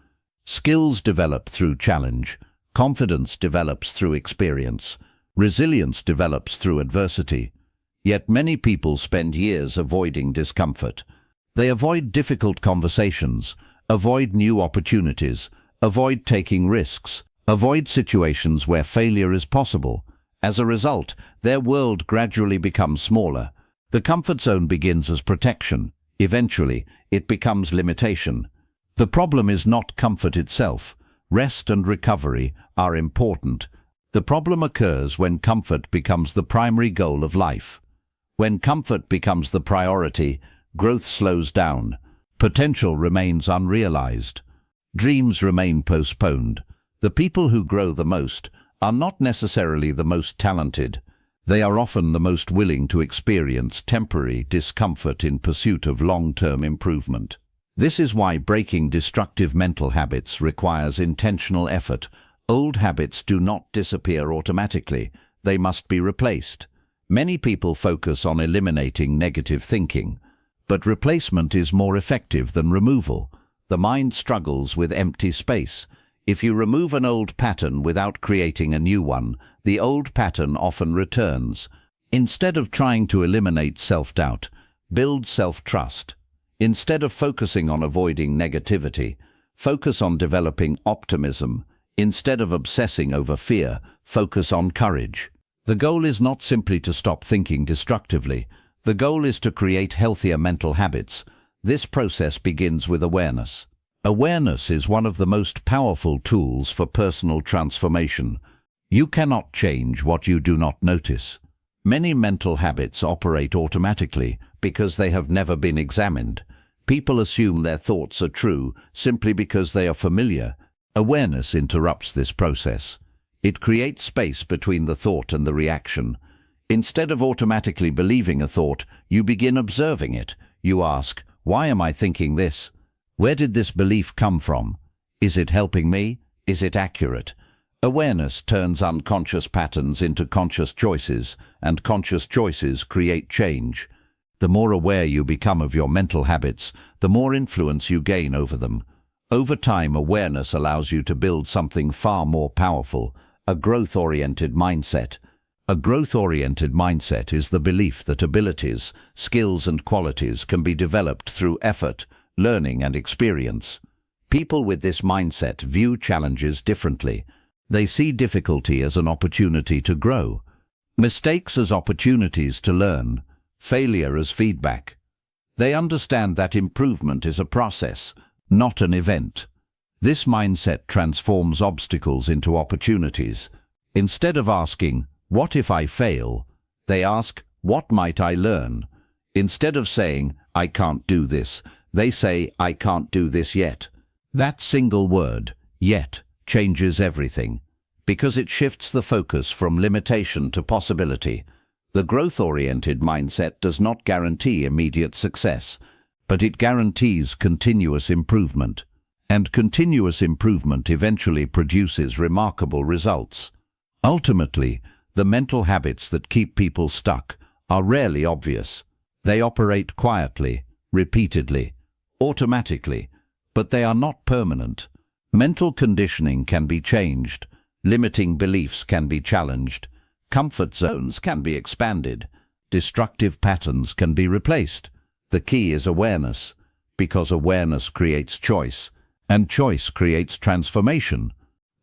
Skills develop through challenge, confidence develops through experience, resilience develops through adversity. Yet many people spend years avoiding discomfort. They avoid difficult conversations, avoid new opportunities, avoid taking risks, avoid situations where failure is possible. As a result, their world gradually becomes smaller. The comfort zone begins as protection. Eventually, it becomes limitation. The problem is not comfort itself. Rest and recovery are important. The problem occurs when comfort becomes the primary goal of life. When comfort becomes the priority, growth slows down. Potential remains unrealized. Dreams remain postponed. The people who grow the most are not necessarily the most talented. They are often the most willing to experience temporary discomfort in pursuit of long-term improvement. This is why breaking destructive mental habits requires intentional effort. Old habits do not disappear automatically. They must be replaced. Many people focus on eliminating negative thinking, but replacement is more effective than removal. The mind struggles with empty space. If you remove an old pattern without creating a new one, the old pattern often returns. Instead of trying to eliminate self-doubt, build self-trust. Instead of focusing on avoiding negativity, focus on developing optimism. Instead of obsessing over fear, focus on courage. The goal is not simply to stop thinking destructively. The goal is to create healthier mental habits. This process begins with awareness. Awareness is one of the most powerful tools for personal transformation. You cannot change what you do not notice. Many mental habits operate automatically because they have never been examined. People assume their thoughts are true simply because they are familiar. Awareness interrupts this process. It creates space between the thought and the reaction. Instead of automatically believing a thought, you begin observing it. You ask, why am I thinking this? Where did this belief come from? Is it helping me? Is it accurate? Awareness turns unconscious patterns into conscious choices, and conscious choices create change. The more aware you become of your mental habits, the more influence you gain over them. Over time, awareness allows you to build something far more powerful, a growth-oriented mindset. A growth-oriented mindset is the belief that abilities, skills and qualities can be developed through effort, learning and experience. People with this mindset view challenges differently. They see difficulty as an opportunity to grow, mistakes as opportunities to learn, failure as feedback. They understand that improvement is a process, not an event. This mindset transforms obstacles into opportunities. Instead of asking, "What if I fail?" they ask, "What might I learn?" Instead of saying, "I can't do this," they say, "I can't do this yet." That single word, "yet," changes everything, because it shifts the focus from limitation to possibility. The growth-oriented mindset does not guarantee immediate success, but it guarantees continuous improvement. And continuous improvement eventually produces remarkable results. Ultimately, the mental habits that keep people stuck are rarely obvious. They operate quietly, repeatedly, automatically, but they are not permanent. Mental conditioning can be changed, limiting beliefs can be challenged, comfort zones can be expanded, destructive patterns can be replaced. The key is awareness, because awareness creates choice, and choice creates transformation.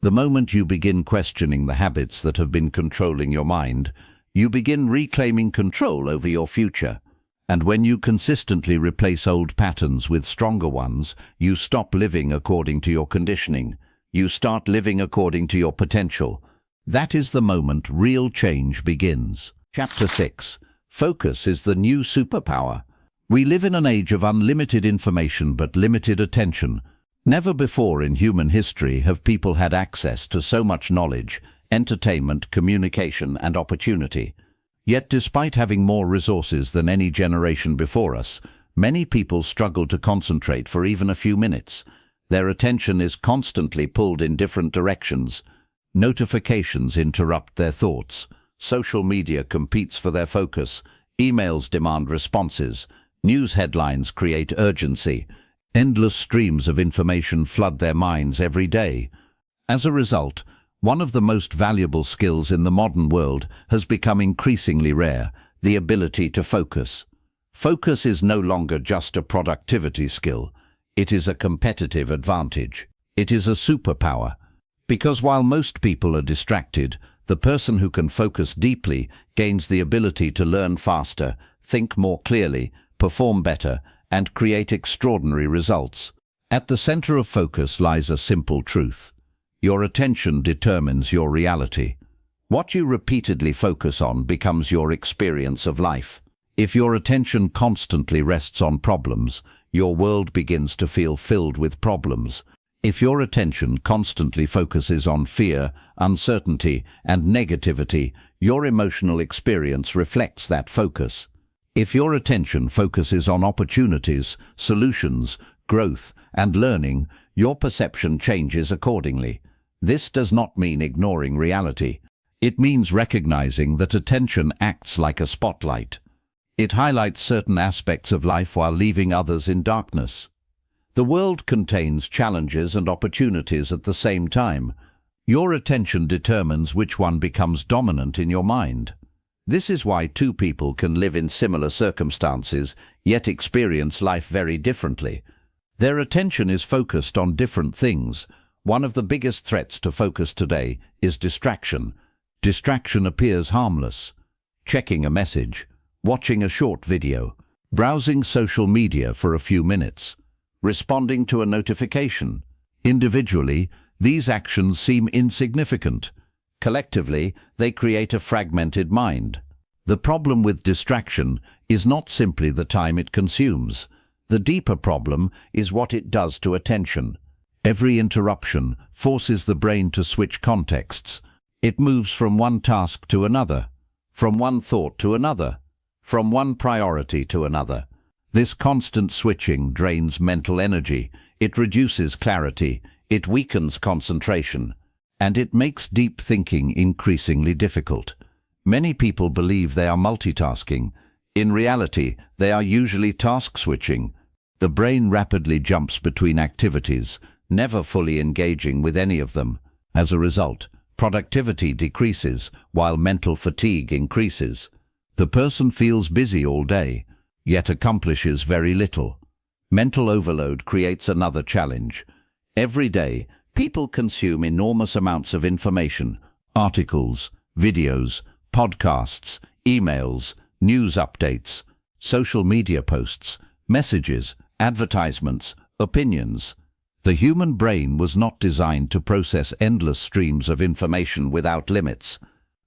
The moment you begin questioning the habits that have been controlling your mind, you begin reclaiming control over your future. And when you consistently replace old patterns with stronger ones, you stop living according to your conditioning. You start living according to your potential. That is the moment real change begins. Chapter 6. Focus is the new superpower. We live in an age of unlimited information but limited attention. Never before in human history have people had access to so much knowledge, entertainment, communication, and opportunity. Yet despite having more resources than any generation before us, many people struggle to concentrate for even a few minutes. Their attention is constantly pulled in different directions. Notifications interrupt their thoughts. Social media competes for their focus. Emails demand responses. News headlines create urgency. Endless streams of information flood their minds every day. As a result, one of the most valuable skills in the modern world has become increasingly rare: the ability to focus. Focus is no longer just a productivity skill. It is a competitive advantage. It is a superpower. Because while most people are distracted, the person who can focus deeply gains the ability to learn faster, think more clearly, perform better, and create extraordinary results. At the center of focus lies a simple truth. Your attention determines your reality. What you repeatedly focus on becomes your experience of life. If your attention constantly rests on problems, your world begins to feel filled with problems. If your attention constantly focuses on fear, uncertainty, and negativity, your emotional experience reflects that focus. If your attention focuses on opportunities, solutions, growth, and learning, your perception changes accordingly. This does not mean ignoring reality. It means recognizing that attention acts like a spotlight. It highlights certain aspects of life while leaving others in darkness. The world contains challenges and opportunities at the same time. Your attention determines which one becomes dominant in your mind. This is why two people can live in similar circumstances, yet experience life very differently. Their attention is focused on different things. One of the biggest threats to focus today is distraction. Distraction appears harmless. Checking a message, watching a short video, browsing social media for a few minutes, responding to a notification. Individually, these actions seem insignificant. Collectively, they create a fragmented mind. The problem with distraction is not simply the time it consumes. The deeper problem is what it does to attention. Every interruption forces the brain to switch contexts. It moves from one task to another, from one thought to another, from one priority to another. This constant switching drains mental energy. It reduces clarity. It weakens concentration. And it makes deep thinking increasingly difficult. Many people believe they are multitasking. In reality, they are usually task switching. The brain rapidly jumps between activities, never fully engaging with any of them. As a result, Productivity decreases while mental fatigue increases. The person feels busy all day, yet accomplishes very little. Mental overload creates another challenge. Every day, people consume enormous amounts of information, articles, videos, podcasts, emails, news updates, social media posts, messages, advertisements, opinions. The human brain was not designed to process endless streams of information without limits.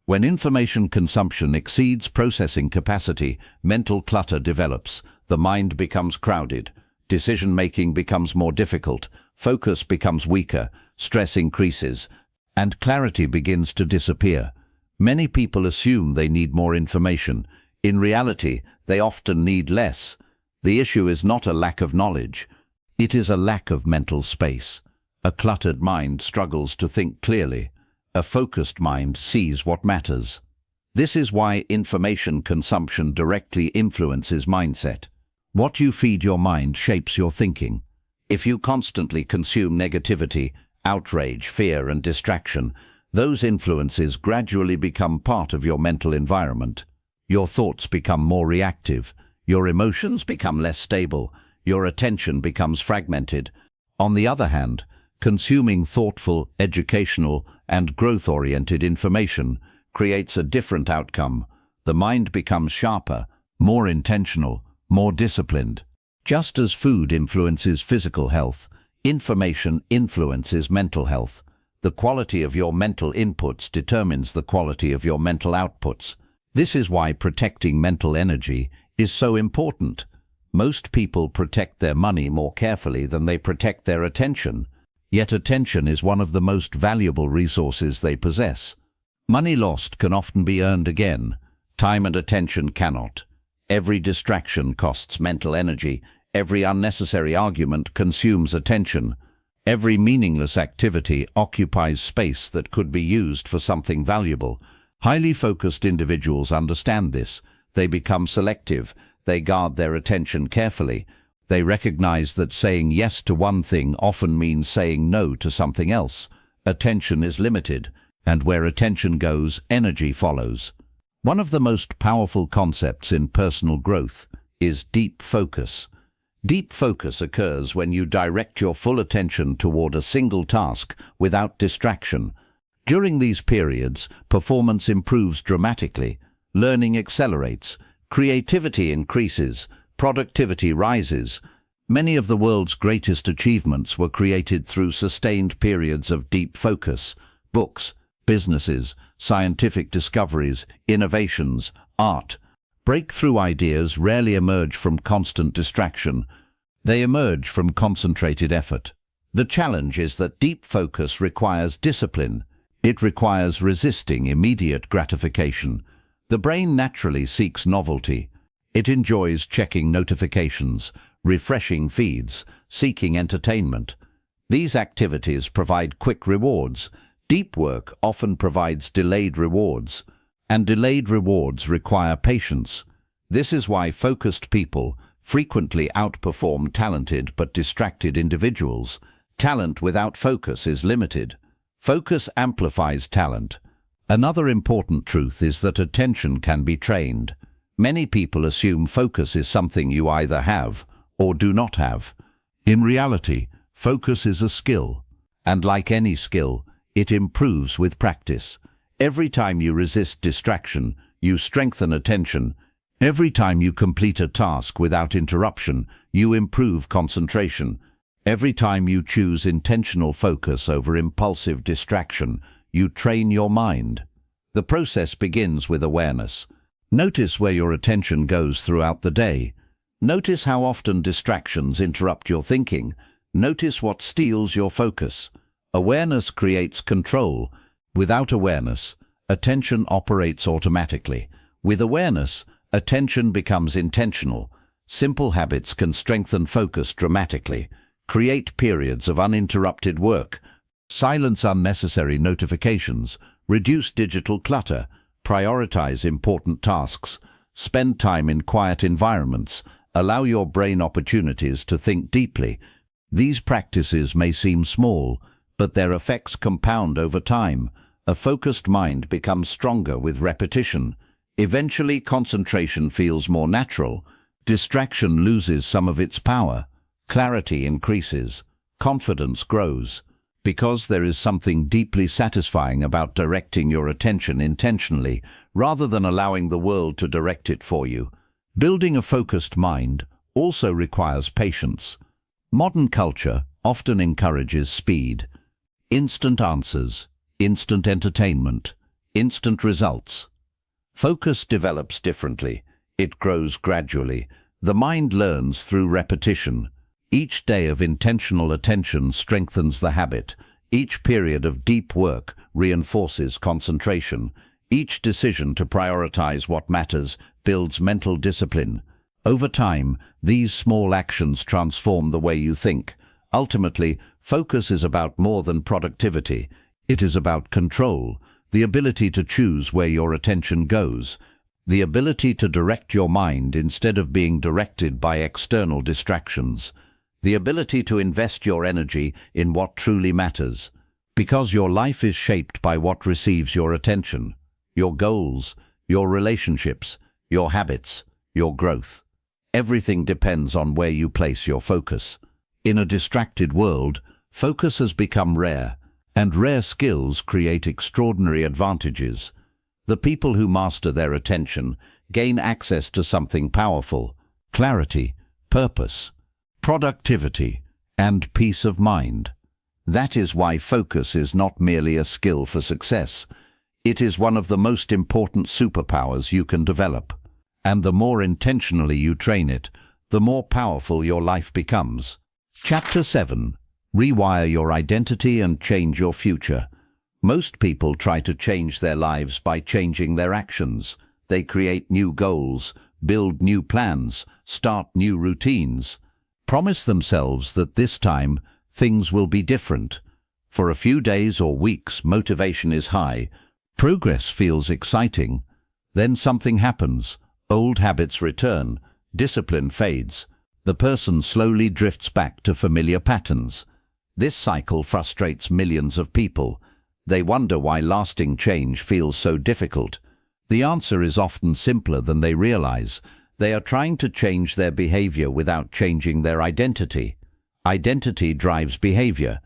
When information consumption exceeds processing capacity, mental clutter develops, the mind becomes crowded, decision-making becomes more difficult, focus becomes weaker, stress increases, and clarity begins to disappear. Many people assume they need more information. In reality, they often need less. The issue is not a lack of knowledge. It is a lack of mental space. A cluttered mind struggles to think clearly. A focused mind sees what matters. This is why information consumption directly influences mindset. What you feed your mind shapes your thinking. If you constantly consume negativity, outrage, fear, and distraction, those influences gradually become part of your mental environment. Your thoughts become more reactive. Your emotions become less stable. Your attention becomes fragmented. On the other hand, consuming thoughtful, educational, and growth-oriented information creates a different outcome. The mind becomes sharper, more intentional, more disciplined. Just as food influences physical health, information influences mental health. The quality of your mental inputs determines the quality of your mental outputs. This is why protecting mental energy is so important. Most people protect their money more carefully than they protect their attention, yet attention is one of the most valuable resources they possess. Money lost can often be earned again. Time and attention cannot. Every distraction costs mental energy. Every unnecessary argument consumes attention. Every meaningless activity occupies space that could be used for something valuable. Highly focused individuals understand this. They become selective. They guard their attention carefully. They recognize that saying yes to one thing often means saying no to something else. Attention is limited, and where attention goes, energy follows. One of the most powerful concepts in personal growth is deep focus. Deep focus occurs when you direct your full attention toward a single task without distraction. During these periods, performance improves dramatically, learning accelerates, creativity increases, productivity rises. Many of the world's greatest achievements were created through sustained periods of deep focus. Books, businesses, scientific discoveries, innovations, art. Breakthrough ideas rarely emerge from constant distraction. They emerge from concentrated effort. The challenge is that deep focus requires discipline. It requires resisting immediate gratification. The brain naturally seeks novelty. It enjoys checking notifications, refreshing feeds, seeking entertainment. These activities provide quick rewards. Deep work often provides delayed rewards, and delayed rewards require patience. This is why focused people frequently outperform talented but distracted individuals. Talent without focus is limited. Focus amplifies talent. Another important truth is that attention can be trained. Many people assume focus is something you either have or do not have. In reality, focus is a skill, and like any skill, it improves with practice. Every time you resist distraction, you strengthen attention. Every time you complete a task without interruption, you improve concentration. Every time you choose intentional focus over impulsive distraction, you train your mind. The process begins with awareness. Notice where your attention goes throughout the day. Notice how often distractions interrupt your thinking. Notice what steals your focus. Awareness creates control. Without awareness, attention operates automatically. With awareness, attention becomes intentional. Simple habits can strengthen focus dramatically. Create periods of uninterrupted work. Silence unnecessary notifications. Reduce digital clutter. Prioritize important tasks. Spend time in quiet environments. Allow your brain opportunities to think deeply. These practices may seem small, but their effects compound over time. A focused mind becomes stronger with repetition. Eventually, concentration feels more natural. Distraction loses some of its power. Clarity increases. Confidence grows. Because there is something deeply satisfying about directing your attention intentionally, rather than allowing the world to direct it for you. Building a focused mind also requires patience. Modern culture often encourages speed. Instant answers, instant entertainment, instant results. Focus develops differently. It grows gradually. The mind learns through repetition. Each day of intentional attention strengthens the habit. Each period of deep work reinforces concentration. Each decision to prioritize what matters builds mental discipline. Over time, these small actions transform the way you think. Ultimately, focus is about more than productivity. It is about control, the ability to choose where your attention goes, the ability to direct your mind instead of being directed by external distractions, the ability to invest your energy in what truly matters. Because your life is shaped by what receives your attention, your goals, your relationships, your habits, your growth. Everything depends on where you place your focus. In a distracted world, focus has become rare, and rare skills create extraordinary advantages. The people who master their attention gain access to something powerful: clarity, purpose, productivity, and peace of mind. That is why focus is not merely a skill for success. It is one of the most important superpowers you can develop. And the more intentionally you train it, the more powerful your life becomes. Chapter 7. Rewire your identity and change your future. Most people try to change their lives by changing their actions. They create new goals, build new plans, start new routines, promise themselves that this time things will be different. For a few days or weeks, motivation is high. Progress feels exciting. Then something happens. Old habits return. Discipline fades. The person slowly drifts back to familiar patterns. This cycle frustrates millions of people. They wonder why lasting change feels so difficult. The answer is often simpler than they realize. They are trying to change their behavior without changing their identity. Identity drives behavior.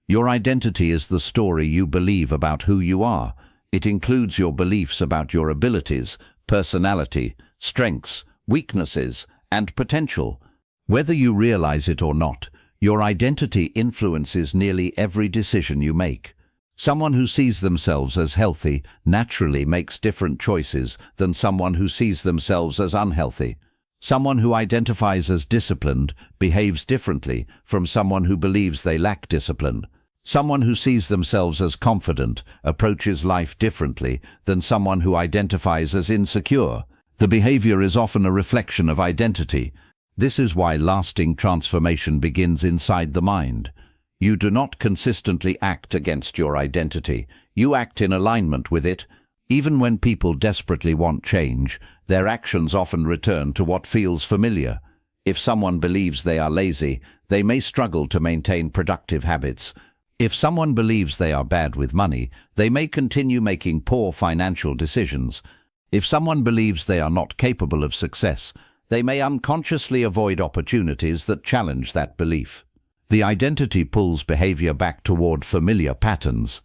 Your identity is the story you believe about who you are. It includes your beliefs about your abilities, personality, strengths, weaknesses, and potential. Whether you realize it or not, your identity influences nearly every decision you make. Someone who sees themselves as healthy naturally makes different choices than someone who sees themselves as unhealthy. Someone who identifies as disciplined behaves differently from someone who believes they lack discipline. Someone who sees themselves as confident approaches life differently than someone who identifies as insecure. The behavior is often a reflection of identity. This is why lasting transformation begins inside the mind. You do not consistently act against your identity. You act in alignment with it. Even when people desperately want change, their actions often return to what feels familiar. If someone believes they are lazy, they may struggle to maintain productive habits. If someone believes they are bad with money, they may continue making poor financial decisions. If someone believes they are not capable of success, they may unconsciously avoid opportunities that challenge that belief. The identity pulls behavior back toward familiar patterns.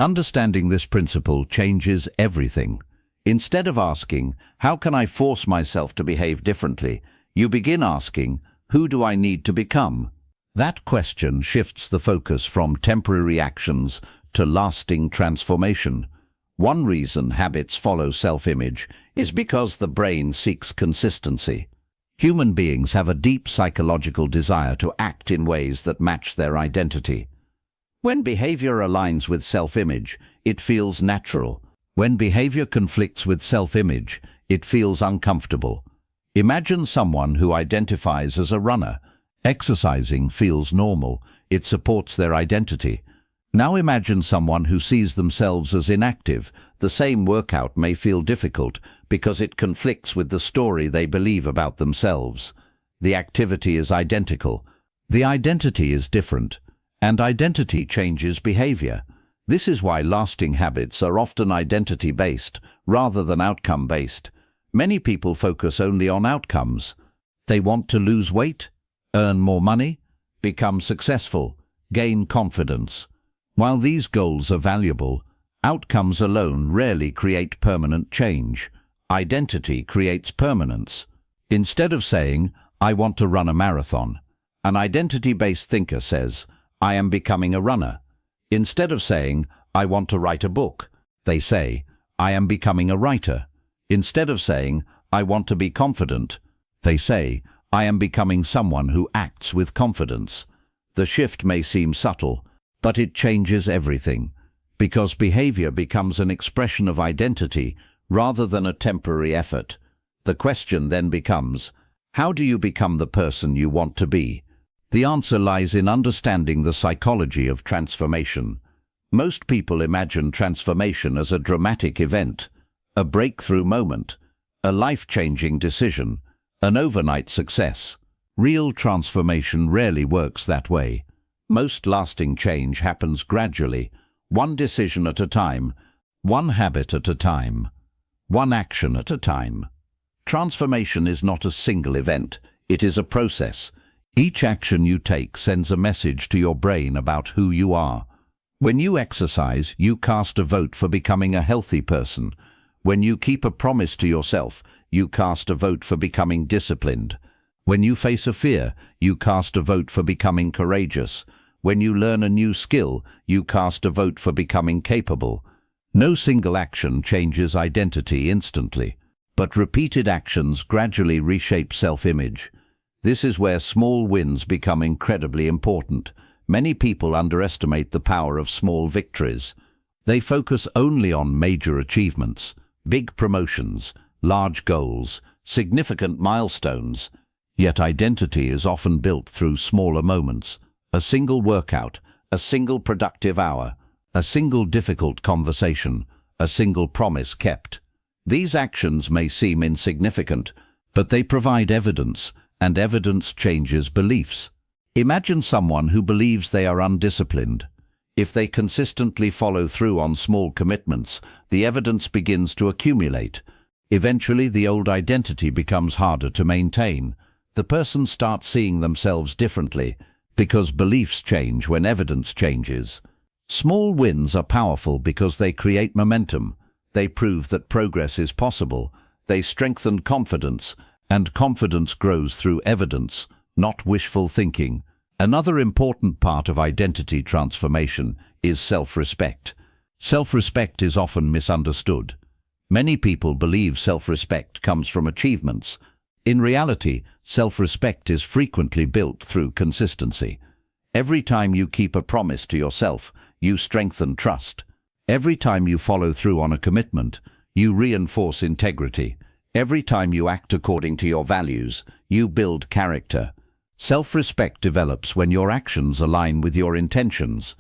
Understanding this principle changes everything. Instead of asking, "How can I force myself to behave differently?" you begin asking, "Who do I need to become?" That question shifts the focus from temporary actions to lasting transformation. One reason habits follow self-image is because the brain seeks consistency. Human beings have a deep psychological desire to act in ways that match their identity. When behavior aligns with self-image, it feels natural. When behavior conflicts with self-image, it feels uncomfortable. Imagine someone who identifies as a runner. Exercising feels normal. It supports their identity. Now imagine someone who sees themselves as inactive. The same workout may feel difficult because it conflicts with the story they believe about themselves. The activity is identical. The identity is different, and identity changes behavior. This is why lasting habits are often identity-based rather than outcome-based. Many people focus only on outcomes. They want to lose weight, earn more money, become successful, gain confidence. While these goals are valuable, outcomes alone rarely create permanent change. Identity creates permanence. Instead of saying, "I want to run a marathon," an identity-based thinker says, "I am becoming a runner." Instead of saying, "I want to write a book," they say, "I am becoming a writer." Instead of saying, "I want to be confident," they say, "I am becoming someone who acts with confidence." The shift may seem subtle, but it changes everything, because behavior becomes an expression of identity rather than a temporary effort. The question then becomes, how do you become the person you want to be? The answer lies in understanding the psychology of transformation. Most people imagine transformation as a dramatic event, a breakthrough moment, a life-changing decision, an overnight success. Real transformation rarely works that way. Most lasting change happens gradually, one decision at a time, one habit at a time, one action at a time. Transformation is not a single event, it is a process. Each action you take sends a message to your brain about who you are. When you exercise, you cast a vote for becoming a healthy person. When you keep a promise to yourself, you cast a vote for becoming disciplined. When you face a fear, you cast a vote for becoming courageous. When you learn a new skill, you cast a vote for becoming capable. No single action changes identity instantly, but repeated actions gradually reshape self-image. This is where small wins become incredibly important. Many people underestimate the power of small victories. They focus only on major achievements, big promotions, large goals, significant milestones. Yet identity is often built through smaller moments. A single workout, a single productive hour, a single difficult conversation, a single promise kept. These actions may seem insignificant, but they provide evidence, and evidence changes beliefs. Imagine someone who believes they are undisciplined. If they consistently follow through on small commitments, the evidence begins to accumulate. Eventually, the old identity becomes harder to maintain. The person starts seeing themselves differently, because beliefs change when evidence changes. Small wins are powerful because they create momentum. They prove that progress is possible. They strengthen confidence, and confidence grows through evidence, not wishful thinking. Another important part of identity transformation is self-respect. Self-respect is often misunderstood. Many people believe self-respect comes from achievements. In reality, self-respect is frequently built through consistency. Every time you keep a promise to yourself, you strengthen trust. Every time you follow through on a commitment, you reinforce integrity. Every time you act according to your values, you build character. Self-respect develops when your actions align with your intentions.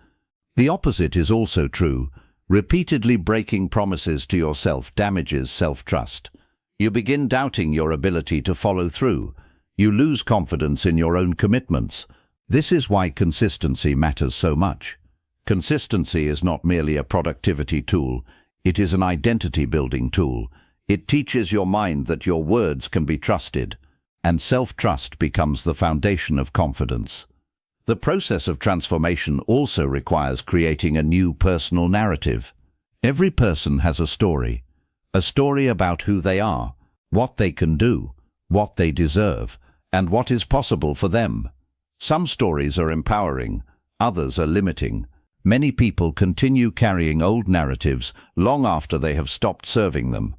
The opposite is also true. Repeatedly breaking promises to yourself damages self-trust. You begin doubting your ability to follow through. You lose confidence in your own commitments. This is why consistency matters so much. Consistency is not merely a productivity tool, it is an identity-building tool. It teaches your mind that your words can be trusted, and self-trust becomes the foundation of confidence. The process of transformation also requires creating a new personal narrative. Every person has a story about who they are, what they can do, what they deserve, and what is possible for them. Some stories are empowering, others are limiting. Many people continue carrying old narratives long after they have stopped serving them.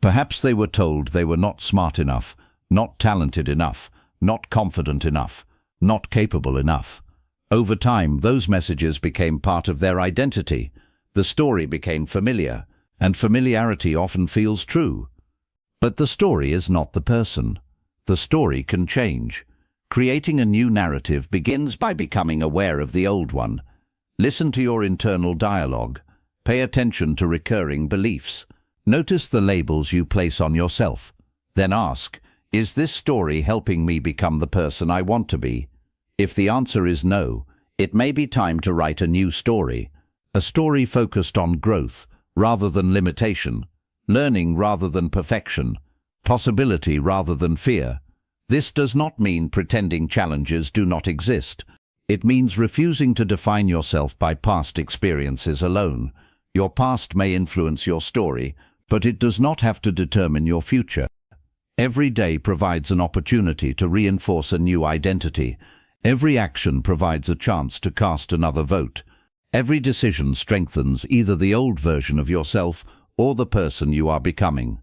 Perhaps they were told they were not smart enough, not talented enough, not confident enough, not capable enough. Over time, those messages became part of their identity. The story became familiar, and familiarity often feels true. But the story is not the person. The story can change. Creating a new narrative begins by becoming aware of the old one. Listen to your internal dialogue. Pay attention to recurring beliefs. Notice the labels you place on yourself. Then ask, is this story helping me become the person I want to be? If the answer is no, it may be time to write a new story. a story focused on growth rather than limitation, learning rather than perfection, possibility rather than fear. This does not mean pretending challenges do not exist. It means refusing to define yourself by past experiences alone. Your past may influence your story, but it does not have to determine your future. Every day provides an opportunity to reinforce a new identity. Every action provides a chance to cast another vote. Every decision strengthens either the old version of yourself or the person you are becoming.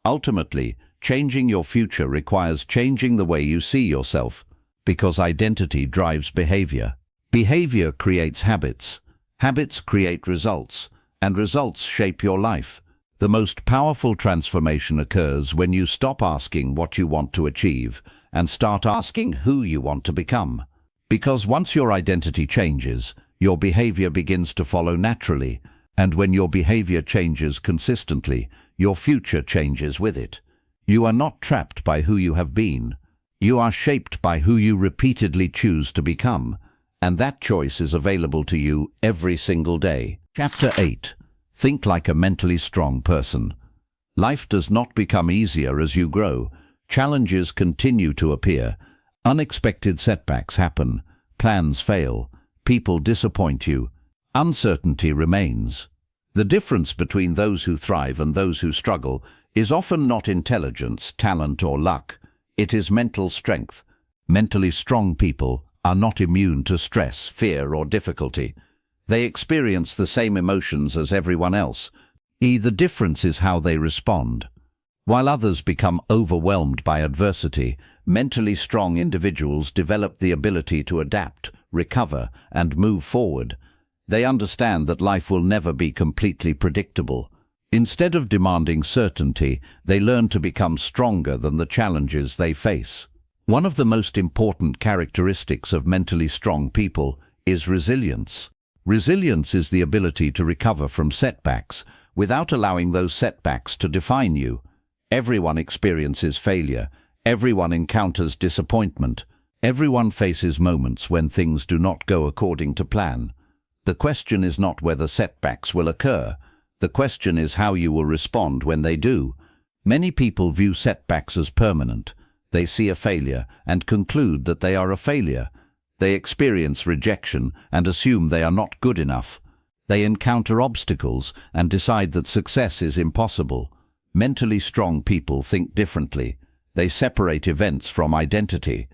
Ultimately, changing your future requires changing the way you see yourself, because identity drives behavior. Behavior creates habits. Habits create results, and results shape your life. The most powerful transformation occurs when you stop asking what you want to achieve and start asking who you want to become. Because once your identity changes, your behavior begins to follow naturally, and when your behavior changes consistently, your future changes with it. You are not trapped by who you have been. You are shaped by who you repeatedly choose to become, and that choice is available to you every single day. Chapter 8. Think like a mentally strong person. Life does not become easier as you grow. Challenges continue to appear. Unexpected setbacks happen. Plans fail. People disappoint you. Uncertainty remains. The difference between those who thrive and those who struggle is often not intelligence, talent, or luck. It is mental strength. Mentally strong people are not immune to stress, fear, or difficulty. They experience the same emotions as everyone else. The difference is how they respond. While others become overwhelmed by adversity, mentally strong individuals develop the ability to adapt, recover, and move forward. They understand that life will never be completely predictable. Instead of demanding certainty, they learn to become stronger than the challenges they face. One of the most important characteristics of mentally strong people is resilience. Resilience is the ability to recover from setbacks without allowing those setbacks to define you. Everyone experiences failure. Everyone encounters disappointment. Everyone faces moments when things do not go according to plan. The question is not whether setbacks will occur. The question is how you will respond when they do. Many people view setbacks as permanent. They see a failure and conclude that they are a failure. They experience rejection and assume they are not good enough. They encounter obstacles and decide that success is impossible. Mentally strong people think differently. They separate events from identity.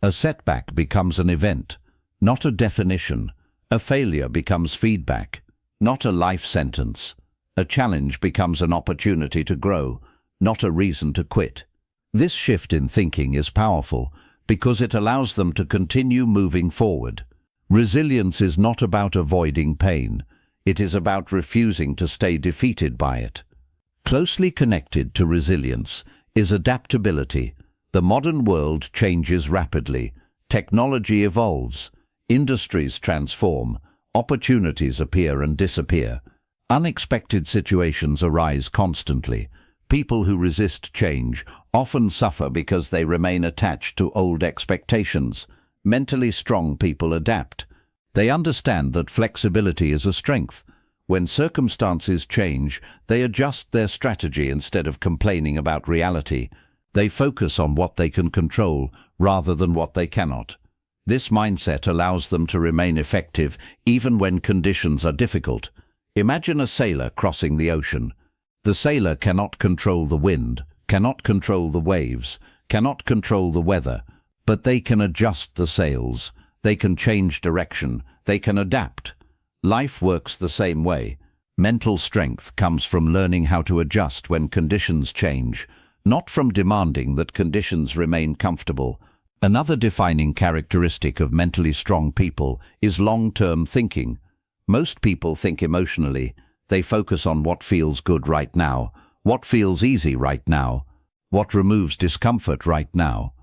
A setback becomes an event, not a definition. A failure becomes feedback, not a life sentence. A challenge becomes an opportunity to grow, not a reason to quit. This shift in thinking is powerful because it allows them to continue moving forward. Resilience is not about avoiding pain. It is about refusing to stay defeated by it. Closely connected to resilience is adaptability. The modern world changes rapidly. Technology evolves. Industries transform. Opportunities appear and disappear. Unexpected situations arise constantly. People who resist change often suffer because they remain attached to old expectations. Mentally strong people adapt. They understand that flexibility is a strength. When circumstances change, they adjust their strategy instead of complaining about reality. They focus on what they can control rather than what they cannot. This mindset allows them to remain effective even when conditions are difficult. Imagine a sailor crossing the ocean. The sailor cannot control the wind, cannot control the waves, cannot control the weather, but they can adjust the sails. They can change direction. They can adapt. Life works the same way. Mental strength comes from learning how to adjust when conditions change, not from demanding that conditions remain comfortable. Another defining characteristic of mentally strong people is long-term thinking. Most people think emotionally. They focus on what feels good right now, what feels easy right now, what removes discomfort right now.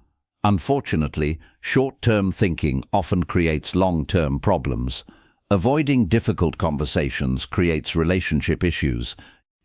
Unfortunately, short-term thinking often creates long-term problems. Avoiding difficult conversations creates relationship issues.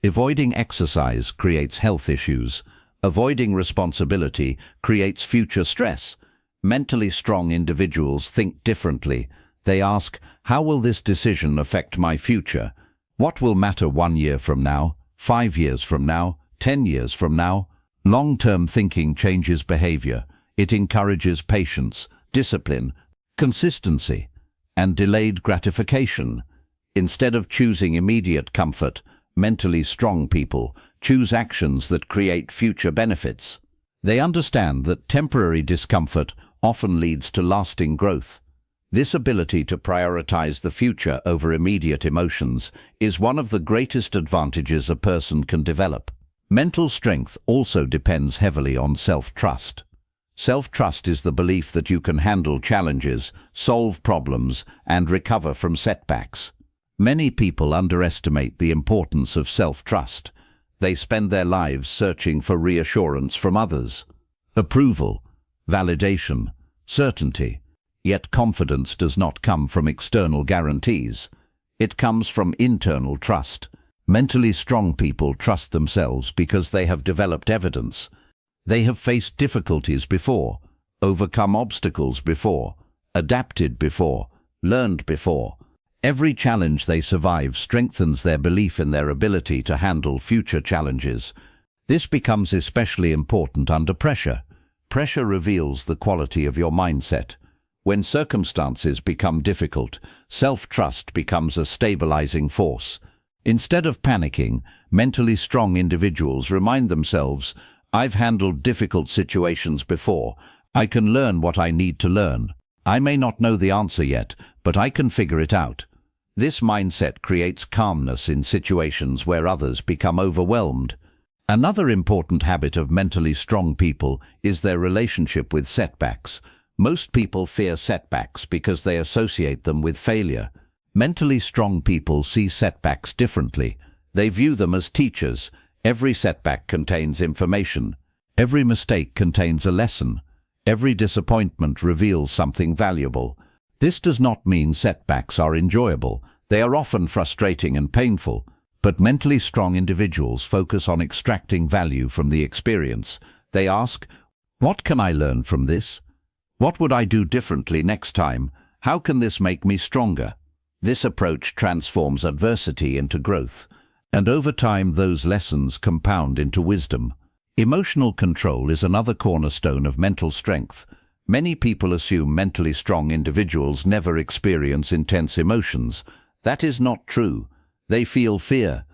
Avoiding exercise creates health issues. Avoiding responsibility creates future stress. Mentally strong individuals think differently. They ask, how will this decision affect my future? What will matter 1 year from now, 5 years from now, 10 years from now? Long-term thinking changes behavior. It encourages patience, discipline, consistency, and delayed gratification. Instead of choosing immediate comfort, mentally strong people choose actions that create future benefits. They understand that temporary discomfort often leads to lasting growth. This ability to prioritize the future over immediate emotions is one of the greatest advantages a person can develop. Mental strength also depends heavily on self-trust. Self-trust is the belief that you can handle challenges, solve problems, and recover from setbacks. Many people underestimate the importance of self-trust. They spend their lives searching for reassurance from others, approval, validation, certainty. Yet confidence does not come from external guarantees. It comes from internal trust. Mentally strong people trust themselves because they have developed evidence. They have faced difficulties before, overcome obstacles before, adapted before, learned before. Every challenge they survive strengthens their belief in their ability to handle future challenges. This becomes especially important under pressure. Pressure reveals the quality of your mindset. When circumstances become difficult, self-trust becomes a stabilizing force. Instead of panicking, mentally strong individuals remind themselves, I've handled difficult situations before. I can learn what I need to learn. I may not know the answer yet, but I can figure it out. This mindset creates calmness in situations where others become overwhelmed. Another important habit of mentally strong people is their relationship with setbacks. Most people fear setbacks because they associate them with failure. Mentally strong people see setbacks differently. They view them as teachers. Every setback contains information. Every mistake contains a lesson. Every disappointment reveals something valuable. This does not mean setbacks are enjoyable. They are often frustrating and painful. But mentally strong individuals focus on extracting value from the experience. They ask, what can I learn from this? What would I do differently next time? How can this make me stronger? This approach transforms adversity into growth, and over time those lessons compound into wisdom. Emotional control is another cornerstone of mental strength. Many people assume mentally strong individuals never experience intense emotions. That is not true. They feel fear,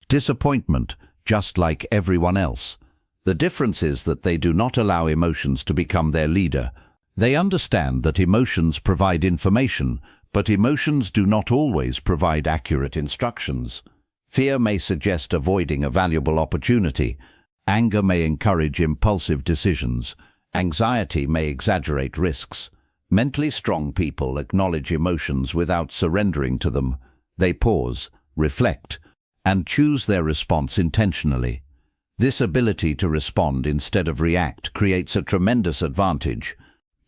disappointment, just like everyone else. The difference is that they do not allow emotions to become their leader. They understand that emotions provide information, but emotions do not always provide accurate instructions. Fear may suggest avoiding a valuable opportunity. Anger may encourage impulsive decisions. Anxiety may exaggerate risks. Mentally strong people acknowledge emotions without surrendering to them. They pause, reflect, and choose their response intentionally. This ability to respond instead of react creates a tremendous advantage.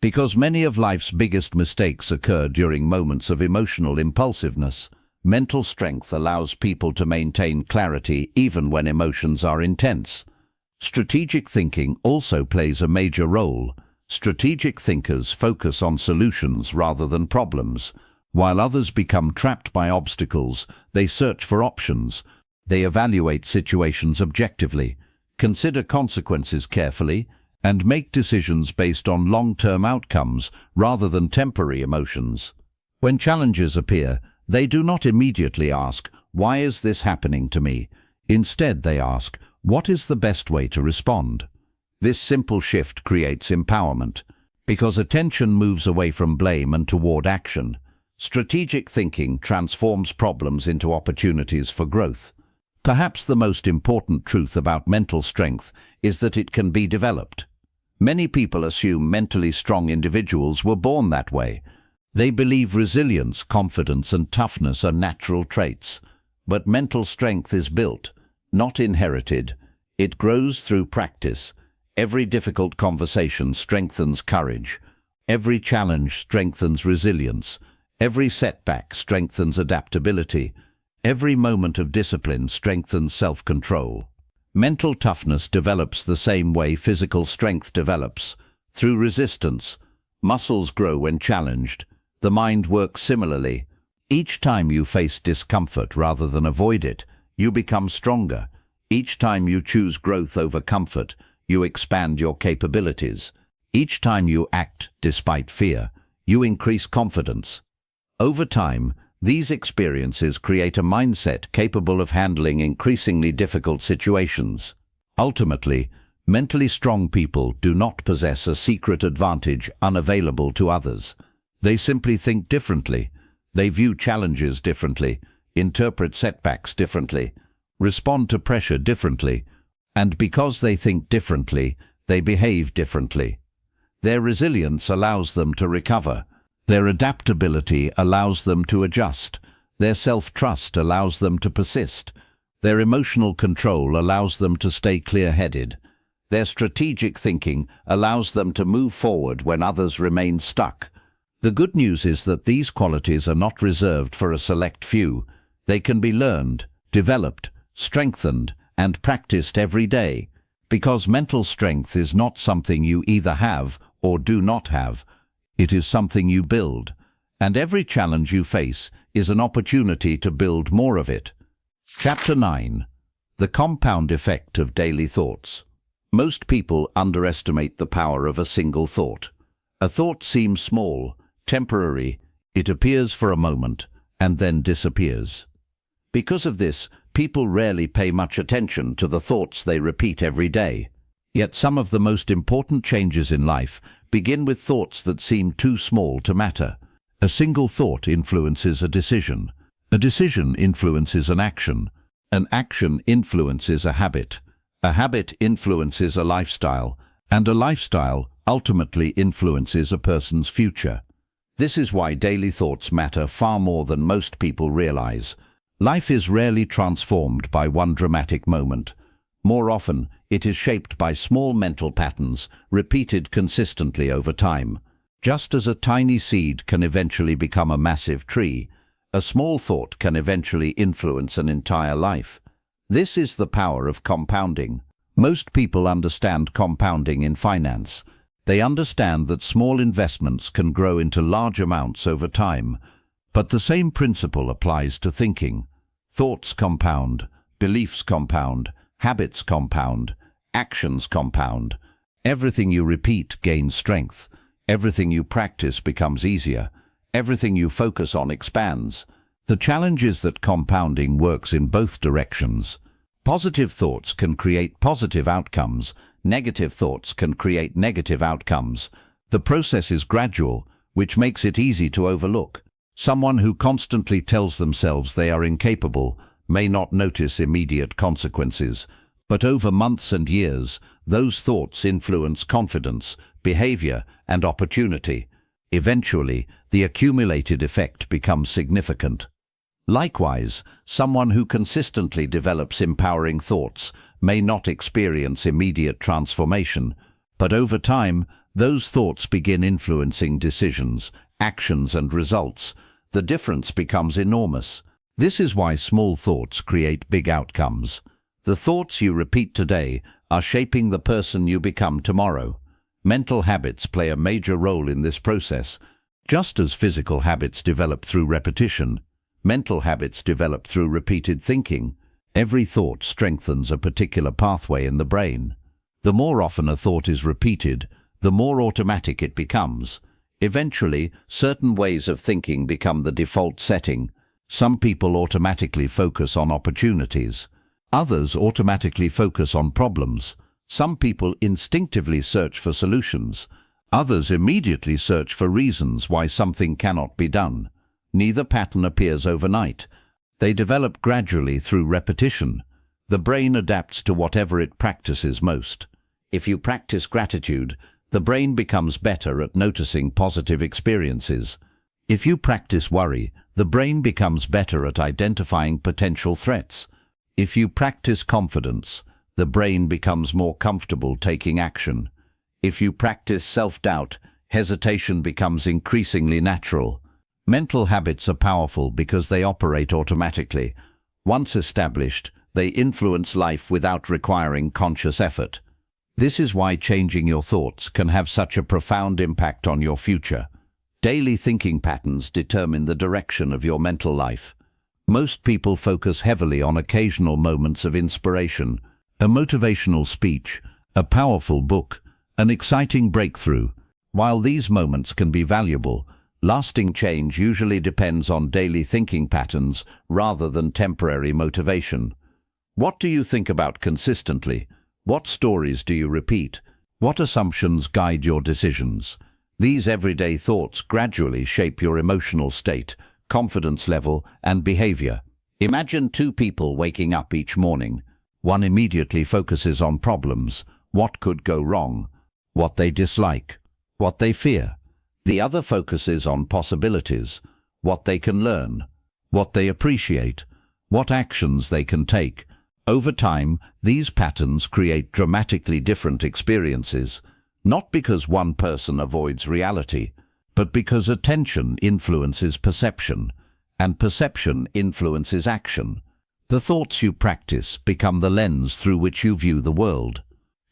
Because many of life's biggest mistakes occur during moments of emotional impulsiveness, mental strength allows people to maintain clarity even when emotions are intense. Strategic thinking also plays a major role. Strategic thinkers focus on solutions rather than problems. While others become trapped by obstacles, they search for options. They evaluate situations objectively, consider consequences carefully, and make decisions based on long-term outcomes rather than temporary emotions. When challenges appear, they do not immediately ask, why is this happening to me? Instead, they ask, what is the best way to respond? This simple shift creates empowerment, because attention moves away from blame and toward action. Strategic thinking transforms problems into opportunities for growth. Perhaps the most important truth about mental strength is that it can be developed. Many people assume mentally strong individuals were born that way. They believe resilience, confidence, and toughness are natural traits. But mental strength is built, not inherited. It grows through practice. Every difficult conversation strengthens courage. Every challenge strengthens resilience. Every setback strengthens adaptability. Every moment of discipline strengthens self-control. Mental toughness develops the same way physical strength develops. Through resistance, muscles grow when challenged. the mind works similarly. Each time you face discomfort rather than avoid it, you become stronger. Each time you choose growth over comfort, you expand your capabilities. Each time you act despite fear, you increase confidence. Over time, these experiences create a mindset capable of handling increasingly difficult situations. Ultimately, mentally strong people do not possess a secret advantage unavailable to others. They simply think differently. They view challenges differently, interpret setbacks differently, respond to pressure differently, and because they think differently, they behave differently. Their resilience allows them to recover. Their adaptability allows them to adjust. Their self-trust allows them to persist. Their emotional control allows them to stay clear-headed. Their strategic thinking allows them to move forward when others remain stuck. The good news is that these qualities are not reserved for a select few. They can be learned, developed, strengthened, and practiced every day. Because mental strength is not something you either have or do not have. It is something you build. And every challenge you face is an opportunity to build more of it. Chapter 9. The compound effect of daily thoughts. Most people underestimate the power of a single thought. A thought seems small, temporary, it appears for a moment, and then disappears. Because of this, people rarely pay much attention to the thoughts they repeat every day. Yet some of the most important changes in life begin with thoughts that seem too small to matter. A single thought influences a decision. A decision influences an action. An action influences a habit. A habit influences a lifestyle. And a lifestyle ultimately influences a person's future. This is why daily thoughts matter far more than most people realize. Life is rarely transformed by one dramatic moment. More often, it is shaped by small mental patterns, repeated consistently over time. Just as a tiny seed can eventually become a massive tree, a small thought can eventually influence an entire life. This is the power of compounding. Most people understand compounding in finance. They understand that small investments can grow into large amounts over time. But the same principle applies to thinking. Thoughts compound, beliefs compound, habits compound, actions compound. Everything you repeat gains strength. Everything you practice becomes easier. Everything you focus on expands. The challenge is that compounding works in both directions. Positive thoughts can create positive outcomes. Negative thoughts can create negative outcomes. The process is gradual, which makes it easy to overlook. Someone who constantly tells themselves they are incapable may not notice immediate consequences, but over months and years, those thoughts influence confidence, behavior, and opportunity. Eventually, the accumulated effect becomes significant. Likewise, someone who consistently develops empowering thoughts may not experience immediate transformation, but over time, those thoughts begin influencing decisions, actions, and results. The difference becomes enormous. This is why small thoughts create big outcomes. The thoughts you repeat today are shaping the person you become tomorrow. Mental habits play a major role in this process. Just as physical habits develop through repetition, mental habits develop through repeated thinking. Every thought strengthens a particular pathway in the brain. The more often a thought is repeated, the more automatic it becomes. Eventually, certain ways of thinking become the default setting. Some people automatically focus on opportunities. Others automatically focus on problems. Some people instinctively search for solutions. Others immediately search for reasons why something cannot be done. Neither pattern appears overnight. They develop gradually through repetition. The brain adapts to whatever it practices most. If you practice gratitude, the brain becomes better at noticing positive experiences. If you practice worry, the brain becomes better at identifying potential threats. If you practice confidence, the brain becomes more comfortable taking action. If you practice self-doubt, hesitation becomes increasingly natural. Mental habits are powerful because they operate automatically. Once established, they influence life without requiring conscious effort. This is why changing your thoughts can have such a profound impact on your future. Daily thinking patterns determine the direction of your mental life. Most people focus heavily on occasional moments of inspiration, a motivational speech, a powerful book, an exciting breakthrough. While these moments can be valuable, lasting change usually depends on daily thinking patterns rather than temporary motivation. What do you think about consistently? What stories do you repeat? What assumptions guide your decisions? These everyday thoughts gradually shape your emotional state, confidence level, and behavior. Imagine two people waking up each morning. One immediately focuses on problems, what could go wrong, what they dislike, what they fear. The other focuses on possibilities, what they can learn, what they appreciate, what actions they can take. Over time, these patterns create dramatically different experiences, not because one person avoids reality, but because attention influences perception, and perception influences action. The thoughts you practice become the lens through which you view the world.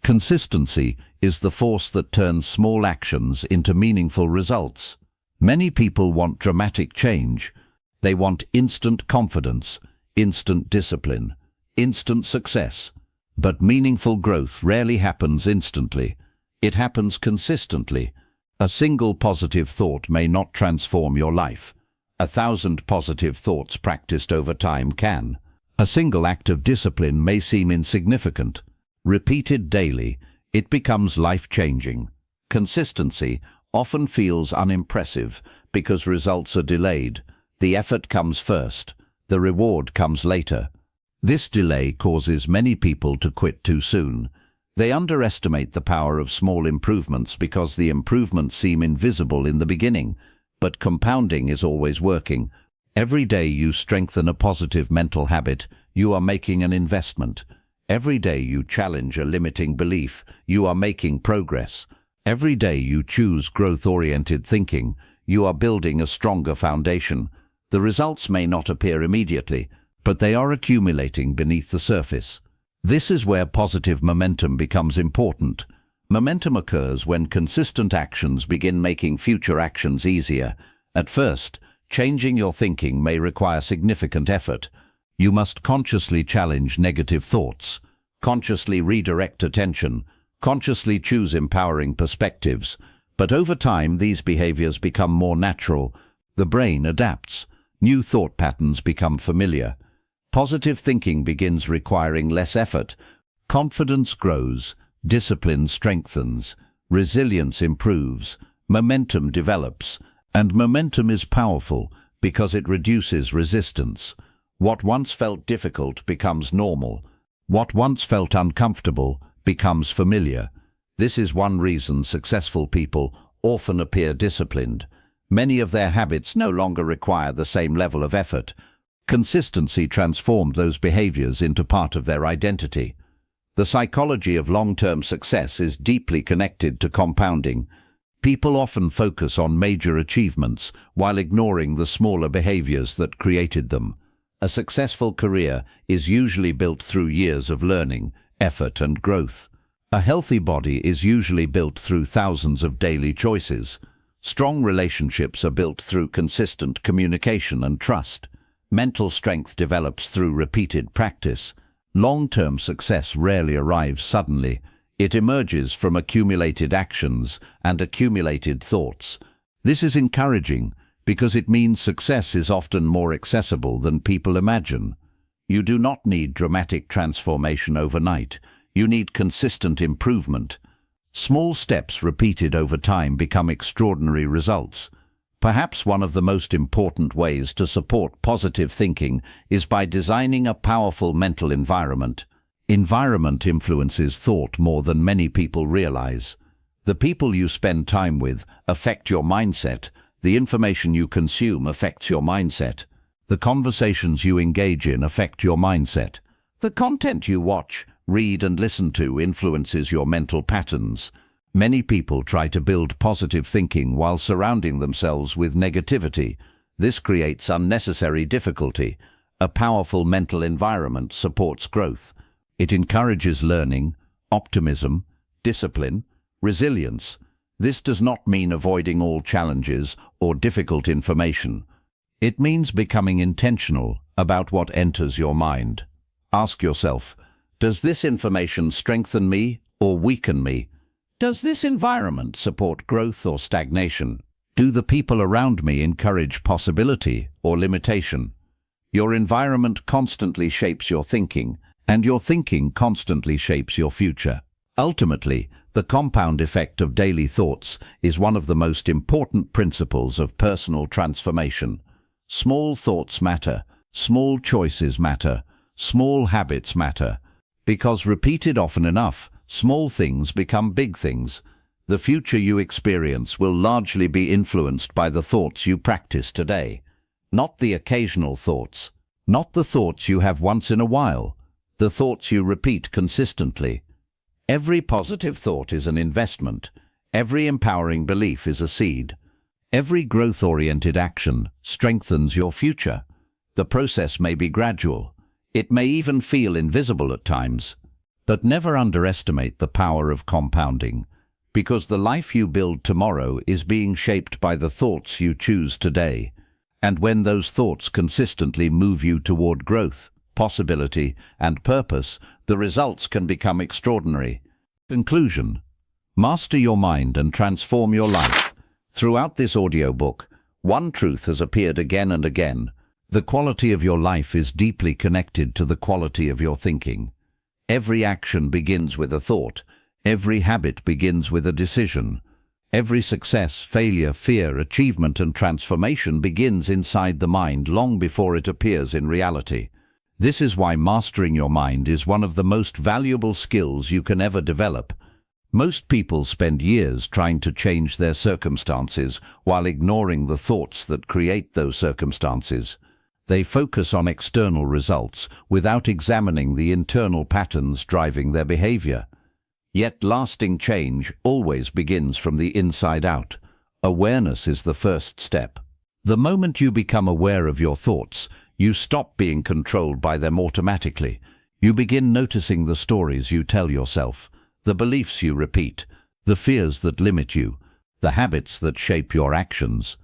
Consistency is the force that turns small actions into meaningful results. Many people want dramatic change. They want instant confidence, instant discipline, instant success. But meaningful growth rarely happens instantly. It happens consistently. A single positive thought may not transform your life. 1,000 positive thoughts practiced over time can. A single act of discipline may seem insignificant. Repeated daily, it becomes life-changing. Consistency often feels unimpressive because results are delayed. The effort comes first. The reward comes later. This delay causes many people to quit too soon. They underestimate the power of small improvements because the improvements seem invisible in the beginning. But compounding is always working. Every day you strengthen a positive mental habit, you are making an investment. Every day you challenge a limiting belief, you are making progress. Every day you choose growth-oriented thinking, you are building a stronger foundation. The results may not appear immediately, but they are accumulating beneath the surface. This is where positive momentum becomes important. Momentum occurs when consistent actions begin making future actions easier. At first, changing your thinking may require significant effort. You must consciously challenge negative thoughts, consciously redirect attention, consciously choose empowering perspectives. But over time, these behaviors become more natural. The brain adapts. New thought patterns become familiar. Positive thinking begins requiring less effort. Confidence grows, discipline strengthens, resilience improves, momentum develops, and momentum is powerful because it reduces resistance. What once felt difficult becomes normal. What once felt uncomfortable becomes familiar. This is one reason successful people often appear disciplined. Many of their habits no longer require the same level of effort. Consistency transformed those behaviors into part of their identity. The psychology of long-term success is deeply connected to compounding. People often focus on major achievements while ignoring the smaller behaviors that created them. A successful career is usually built through years of learning, effort, and growth. A healthy body is usually built through thousands of daily choices. Strong relationships are built through consistent communication and trust. Mental strength develops through repeated practice. Long-term success rarely arrives suddenly. It emerges from accumulated actions and accumulated thoughts. This is encouraging because it means success is often more accessible than people imagine. You do not need dramatic transformation overnight. You need consistent improvement. Small steps repeated over time become extraordinary results. Perhaps one of the most important ways to support positive thinking is by designing a powerful mental environment. Environment influences thought more than many people realize. The people you spend time with affect your mindset. The information you consume affects your mindset. The conversations you engage in affect your mindset. The content you watch, read, and listen to influences your mental patterns. Many people try to build positive thinking while surrounding themselves with negativity. This creates unnecessary difficulty. A powerful mental environment supports growth. It encourages learning, optimism, discipline, resilience. This does not mean avoiding all challenges or difficult information. It means becoming intentional about what enters your mind. Ask yourself, does this information strengthen me or weaken me? Does this environment support growth or stagnation? Do the people around me encourage possibility or limitation? Your environment constantly shapes your thinking, and your thinking constantly shapes your future. Ultimately, the compound effect of daily thoughts is one of the most important principles of personal transformation. Small thoughts matter, small choices matter, small habits matter. Because repeated often enough, small things become big things. The future you experience will largely be influenced by the thoughts you practice today. Not the occasional thoughts, not the thoughts you have once in a while, the thoughts you repeat consistently. Every positive thought is an investment. Every empowering belief is a seed. Every growth-oriented action strengthens your future. The process may be gradual. It may even feel invisible at times. But never underestimate the power of compounding, because the life you build tomorrow is being shaped by the thoughts you choose today. And when those thoughts consistently move you toward growth, possibility, and purpose, the results can become extraordinary. Conclusion: master your mind and transform your life. Throughout this audiobook, one truth has appeared again and again. The quality of your life is deeply connected to the quality of your thinking. Every action begins with a thought. Every habit begins with a decision. Every success, failure, fear, achievement, and transformation begins inside the mind long before it appears in reality. This is why mastering your mind is one of the most valuable skills you can ever develop. Most people spend years trying to change their circumstances while ignoring the thoughts that create those circumstances. They focus on external results without examining the internal patterns driving their behavior. Yet lasting change always begins from the inside out. Awareness is the first step. The moment you become aware of your thoughts, you stop being controlled by them automatically. You begin noticing the stories you tell yourself, the beliefs you repeat, the fears that limit you, the habits that shape your actions.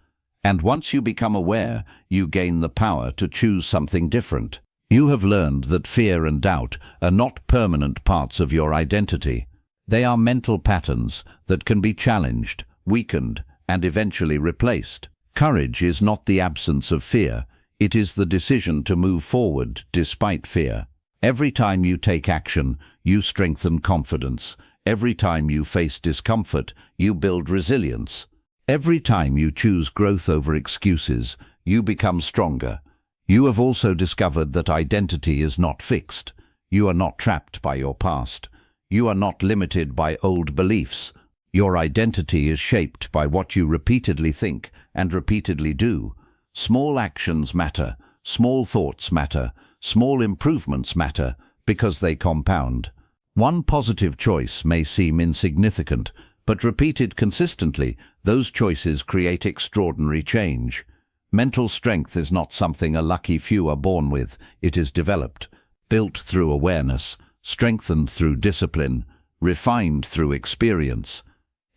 And once you become aware, you gain the power to choose something different. You have learned that fear and doubt are not permanent parts of your identity. They are mental patterns that can be challenged, weakened, and eventually replaced. Courage is not the absence of fear. It is the decision to move forward despite fear. Every time you take action, you strengthen confidence. Every time you face discomfort, you build resilience. Every time you choose growth over excuses, you become stronger. You have also discovered that identity is not fixed. You are not trapped by your past. You are not limited by old beliefs. Your identity is shaped by what you repeatedly think and repeatedly do. Small actions matter, small thoughts matter, small improvements matter, because they compound. One positive choice may seem insignificant, but repeated consistently, those choices create extraordinary change. Mental strength is not something a lucky few are born with. It is developed, built through awareness, strengthened through discipline, refined through experience.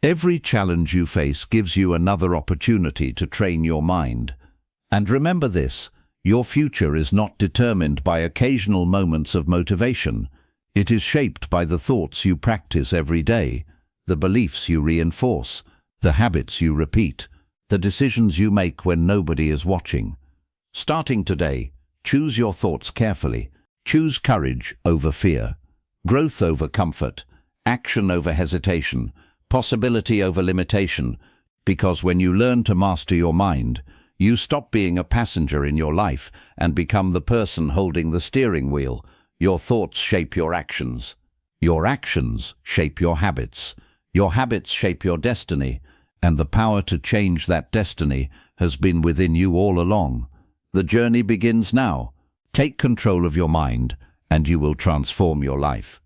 Every challenge you face gives you another opportunity to train your mind. And remember this, your future is not determined by occasional moments of motivation. It is shaped by the thoughts you practice every day, the beliefs you reinforce, the habits you repeat, the decisions you make when nobody is watching. Starting today, choose your thoughts carefully. Choose courage over fear, growth over comfort, action over hesitation, possibility over limitation, because when you learn to master your mind, you stop being a passenger in your life and become the person holding the steering wheel. Your thoughts shape your actions. Your actions shape your habits. Your habits shape your destiny, and the power to change that destiny has been within you all along. The journey begins now. Take control of your mind, and you will transform your life.